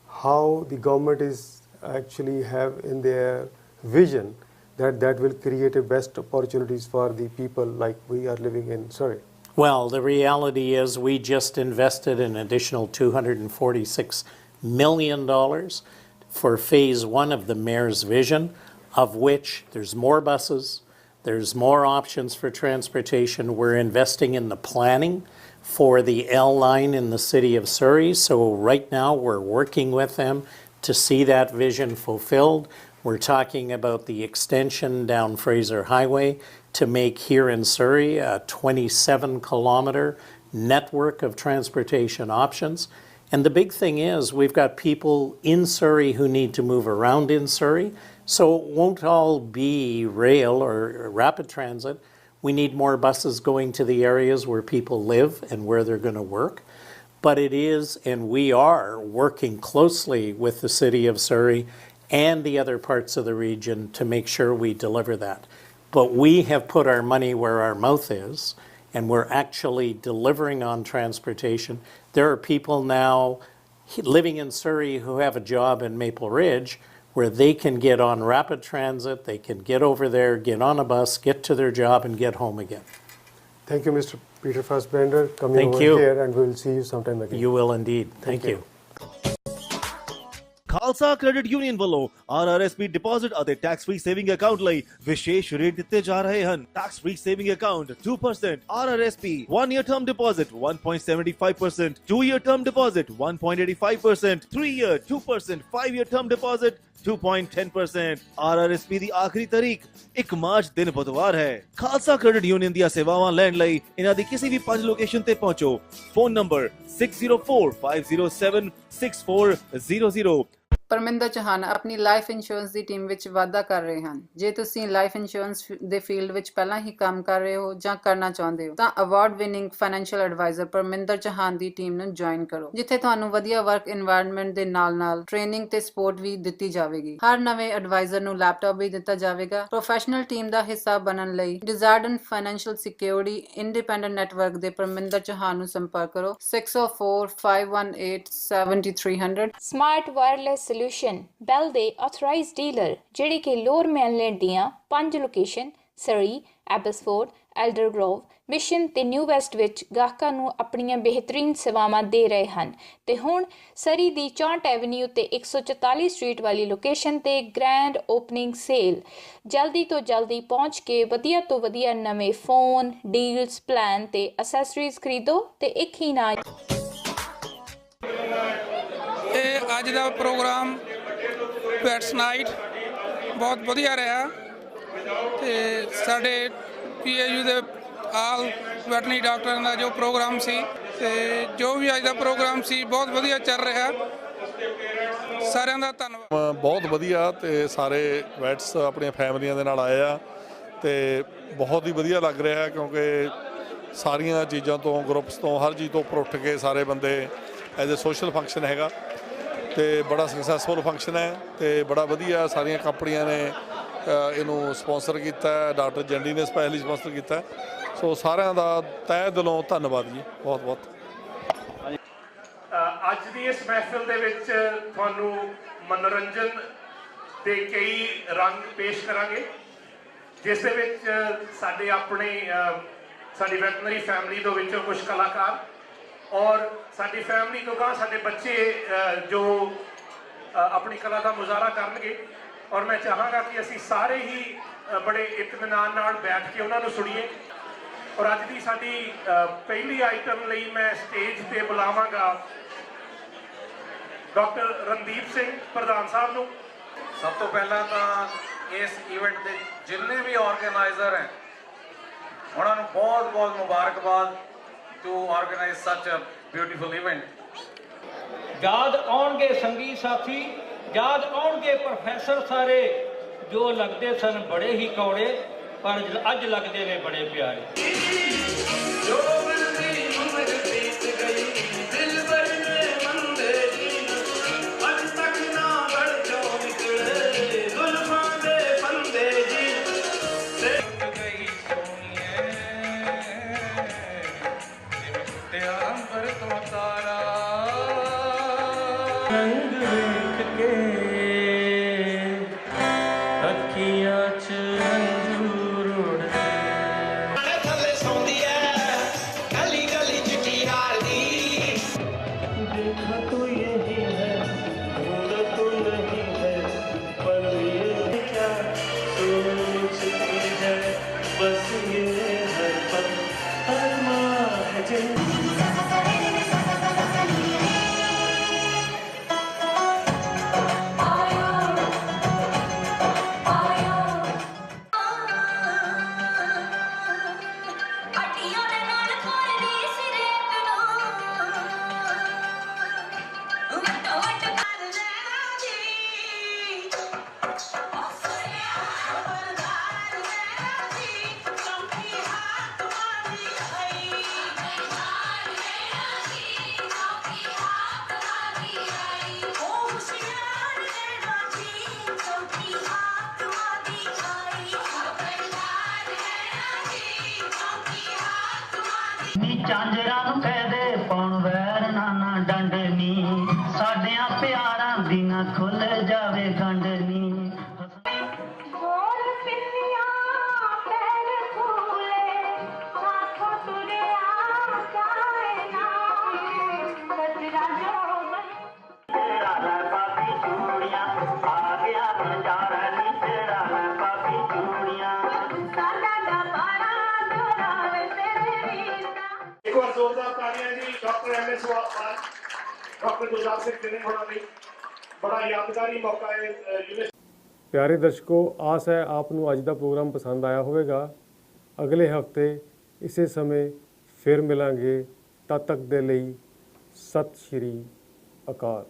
how the government is actually have in their vision that will create a best opportunities for the people like we are living in Surrey. Well, the reality is we just invested an additional $246 million for phase one of the mayor's vision, of which there's more buses, there's more options for transportation. We're investing in the planning for the L line in the city of Surrey. So right now we're working with them to see that vision fulfilled. We're talking about the extension down Fraser Highway to make here in Surrey a 27-kilometer network of transportation options. And the big thing is we've got people in Surrey who need to move around in Surrey, so it won't all be rail or rapid transit. We need more buses going to the areas where people live and where they're going to work. But it is, and we are working closely with the city of Surrey and the other parts of the region to make sure we deliver that. But we have put our money where our mouth is, and we're actually delivering on transportation. There are people now living in Surrey who have a job in Maple Ridge where they can get on rapid transit, they can get over there, get on a bus, get to their job, and get home again. Thank you, Mr. Peter Fassbender, coming over here, and we'll see you sometime again. You will indeed. Thank you. Khalsa credit union ਵੱਲੋਂ RRSP deposit ਅਤੇ tax free saving account ਲਈ ਵਿਸ਼ੇਸ਼ rate ਦਿੱਤੇ ਜਾ ਰਹੇ ਹਨ। Tax free saving account 2%, RRSP 1 year term deposit 1.75%, 2 year term deposit 1.85%, 3 year 2%, 5 year term deposit 2.10%। RRSP ਦੀ ਆਖਰੀ ਤਾਰੀਖ 1 ਮਾਰਚ ਦਿਨ ਬੁੱਧਵਾਰ ਹੈ। ਖਾਲਸਾ ਕ੍ਰੈਡਿਟ ਯੂਨੀਅਨ ਦੀਆਂ ਸੇਵਾਵਾਂ ਲੈਣ ਲਈ ਇਹਨਾਂ ਦੀ ਕਿਸੇ ਵੀ 5 ਲੋਕੇਸ਼ਨ ਤੇ ਪਹੁੰਚੋ। Phone number 6045076400। ਪਰਮਿੰਦਰ ਚੌਹਾਨ ਆਪਣੀ ਲਾਈਫ ਇੰਸ਼ੋਰੈਂਸ ਦੀ ਟੀਮ ਵਿੱਚ ਵਾਧਾ ਕਰ ਰਹੇ ਹਨ। ਜੇ ਤੁਸੀਂ ਲਾਈਫ ਇੰਸ਼ੋਰੈਂਸ ਦੇ ਫੀਲਡ ਵਿੱਚ ਪਹਿਲਾਂ ਹੀ ਕੰਮ ਕਰ ਰਹੇ ਹੋ ਜਾਂ ਕਰਨਾ ਚਾਹੁੰਦੇ ਹੋ ਤਾਂ award winning financial adviser Parminder Chauhan ਦੀ ਟੀਮ ਨੂੰ ਜੁਆਇਨ ਕਰੋ, ਜਿੱਥੇ ਤੁਹਾਨੂੰ ਵਧੀਆ ਵਰਕ এনवायरमेंट ਦੇ ਨਾਲ-ਨਾਲ ਟ੍ਰੇਨਿੰਗ ਤੇ ਸਪੋਰਟ ਵੀ ਦਿੱਤੀ ਜਾਵੇਗੀ। ਹਰ ਨਵੇਂ ਐਡਵਾਈਜ਼ਰ ਨੂੰ ਲੈਪਟਾਪ ਵੀ ਦਿੱਤਾ ਜਾਵੇਗਾ। ਪ੍ਰੋਫੈਸ਼ਨਲ ਟੀਮ ਦਾ ਹਿੱਸਾ ਬਣਨ ਲਈ ਡਿਜ਼ਾਰਡਨ ਫਾਈਨੈਂਸ਼ੀਅਲ ਸਿਕਿਉਰਿਟੀ ਇੰਡੀਪੈਂਡੈਂਟ ਨੈਟਵਰਕ ਦੇ ਪਰਮਿੰਦਰ ਚੌਹਾਨ ਨੂੰ ਸੰਪਰਕ ਕਰੋ 6045187300। ਸਮਾਰਟ ਵਾਇਰਲੈਸ ਸੋਲੂਸ਼ਨ ਬੈਲ ਦੇ ਆਥੋਰਾਈਜ਼ਡ ਡੀਲਰ, ਜਿਹੜੇ ਕਿ ਲੋਅਰ ਮੇਨਲੈਂਡ ਦੀਆਂ 5 ਲੋਕੇਸ਼ਨ ਸਰੀ, ਐਬਸਫੋਰਡ, ਐਲਡਰ ਗ੍ਰੋਵ, ਮਿਸ਼ਨ ਤੇ ਨਿਊ ਵੈਸਟ ਵਿੱਚ ਗਾਹਕਾਂ ਨੂੰ ਆਪਣੀਆਂ ਬਿਹਤਰੀਨ ਸੇਵਾਵਾਂ ਦੇ ਰਹੇ ਹਨ। ਤੇ ਹੁਣ ਸਰੀ ਦੀ 64 ਐਵਨਿਊ ਤੇ 144 ਸਟਰੀਟ ਵਾਲੀ ਲੋਕੇਸ਼ਨ ਤੇ ਗ੍ਰੈਂਡ ਓਪਨਿੰਗ ਸੇਲ। ਜਲਦੀ ਤੋਂ ਜਲਦੀ ਪਹੁੰਚ ਕੇ ਵਧੀਆ ਤੋਂ ਵਧੀਆ ਨਵੇਂ ਫੋਨ, ਡੀਲਸ, ਪਲਾਨ ਤੇ ਅਸੈਸਰੀਜ਼ ਖਰੀਦੋ ਤੇ ਇੱਕ ਹੀ ਨਾ। ਅੱਜ ਦਾ ਪ੍ਰੋਗਰਾਮ ਪੈਟਸ ਨਾਈਟ ਬਹੁਤ ਵਧੀਆ ਰਿਹਾ ਤੇ ਸਾਡੇ PAU ਦੇ ਆਲ ਵੈਟਰਨਰੀ ਡਾਕਟਰਾਂ ਦਾ ਜੋ ਪ੍ਰੋਗਰਾਮ ਸੀ ਤੇ ਜੋ ਵੀ ਅੱਜ ਦਾ ਪ੍ਰੋਗਰਾਮ ਸੀ ਬਹੁਤ ਵਧੀਆ ਚੱਲ ਰਿਹਾ। ਸਾਰਿਆਂ ਦਾ ਧੰਨਵਾਦ। ਬਹੁਤ ਵਧੀਆ ਤੇ ਸਾਰੇ ਵੈਟਸ ਆਪਣੀਆਂ ਫੈਮਲੀਆਂ ਦੇ ਨਾਲ ਆਏ ਆ ਤੇ ਬਹੁਤ ਹੀ ਵਧੀਆ ਲੱਗ ਰਿਹਾ ਕਿਉਂਕਿ ਸਾਰੀਆਂ ਚੀਜ਼ਾਂ ਤੋਂ, ਗਰੁੱਪਸ ਤੋਂ, ਹਰ ਚੀਜ਼ ਤੋਂ ਉੱਪਰ ਉੱਠ ਕੇ ਸਾਰੇ ਬੰਦੇ ਐਜ਼ ਏ ਸੋਸ਼ਲ ਫੰਕਸ਼ਨ ਹੈਗਾ ਤੇ ਬੜਾ ਸਕਸੈਸਫੁਲ ਫੰਕਸ਼ਨ ਹੈ ਤੇ ਬੜਾ ਵਧੀਆ ਸਾਰੀਆਂ ਕੰਪਨੀਆਂ ਨੇ ਇਹਨੂੰ ਸਪਾਂਸਰ ਕੀਤਾ, ਡਾਕਟਰ ਜੰਡੀ ਨੇ ਸਪੈਸ਼ਲੀ ਸਪਾਂਸਰ ਕੀਤਾ। ਸੋ ਸਾਰਿਆਂ ਦਾ ਤਹਿ ਦਿਲੋਂ ਧੰਨਵਾਦ ਜੀ, ਬਹੁਤ ਬਹੁਤ। ਅੱਜ ਦੀ ਇਸ ਮਹਿਫਿਲ ਦੇ ਵਿੱਚ ਤੁਹਾਨੂੰ ਮਨੋਰੰਜਨ ਦੇ ਕਈ ਰੰਗ ਪੇਸ਼ ਕਰਾਂਗੇ, ਜਿਸ ਦੇ ਵਿੱਚ ਸਾਡੇ ਆਪਣੇ ਸਾਡੀ ਵੈਟਨਰੀ ਫੈਮਿਲੀ ਦੇ ਵਿੱਚੋਂ ਕੁਝ ਕਲਾਕਾਰ ਔਰ ਸਾਡੀ ਫੈਮਿਲੀ ਤੋਂ ਗਾਂ ਸਾਡੇ ਬੱਚੇ ਜੋ ਆਪਣੀ ਕਲਾ ਦਾ ਮੁਜ਼ਾਹਰਾ ਕਰਨਗੇ। ਔਰ ਮੈਂ ਚਾਹਾਂਗਾ ਕਿ ਅਸੀਂ ਸਾਰੇ ਹੀ ਬੜੇ ਇਤਮਾਨਾਨ ਨਾਲ ਬੈਠ ਕੇ ਉਹਨਾਂ ਨੂੰ ਸੁਣੀਏ। ਔਰ ਅੱਜ ਦੀ ਸਾਡੀ ਪਹਿਲੀ ਆਈਟਮ ਲਈ ਮੈਂ ਸਟੇਜ ਤੇ ਬੁਲਾਵਾਂਗਾ ਡਾਕਟਰ ਰਣਦੀਪ ਸਿੰਘ ਪ੍ਰਧਾਨ ਸਾਹਿਬ ਨੂੰ। ਸਭ ਤੋਂ ਪਹਿਲਾਂ ਤਾਂ ਇਸ ਇਵੈਂਟ ਦੇ ਜਿੰਨੇ ਵੀ ਆਰਗੇਨਾਈਜ਼ਰ ਹੈ ਉਹਨਾਂ ਨੂੰ ਬਹੁਤ ਬਹੁਤ ਮੁਬਾਰਕਬਾਦ ਟੂ ਆਰਗੇਨਾਈਜ਼ ਸੱਚ ਅ ਬਿਊਟੀਫੁਲ ਇਵੈਂਟ। ਯਾਦ ਆਉਣਗੇ ਸੰਗੀ ਸਾਥੀ, ਯਾਦ ਆਉਣਗੇ ਪ੍ਰੋਫੈਸਰ ਸਾਰੇ, ਜੋ ਲੱਗਦੇ ਸਨ ਬੜੇ ਹੀ ਕੌੜੇ ਪਰ ਅੱਜ ਲੱਗਦੇ ਨੇ ਬੜੇ ਪਿਆਰੇ। ਚਾਂਜਰਾਂ ਨੂੰ ਕਹਦੇ ਪਾਉਣ ਵੈਰ ਨਾ ਡੰਡ ਨੀ, ਸਾਡਿਆਂ ਪਿਆਰਾਂ ਦੀ ਨਾ ਖੁੱਲ ਜਾਵੇ ਗੰਢ ਨੀ। जोरदार तालियां जी डॉक्टर एमएस डॉक्टर गुलजार सिंह जिन्हें होना भी बड़ा यादगारी मौका है। प्यारे दर्शकों, आस है आपको अज का प्रोग्राम पसंद आया होगा। अगले हफ्ते इसे समय फिर मिलांगे। तद तक दे लई सत श्री अकाल।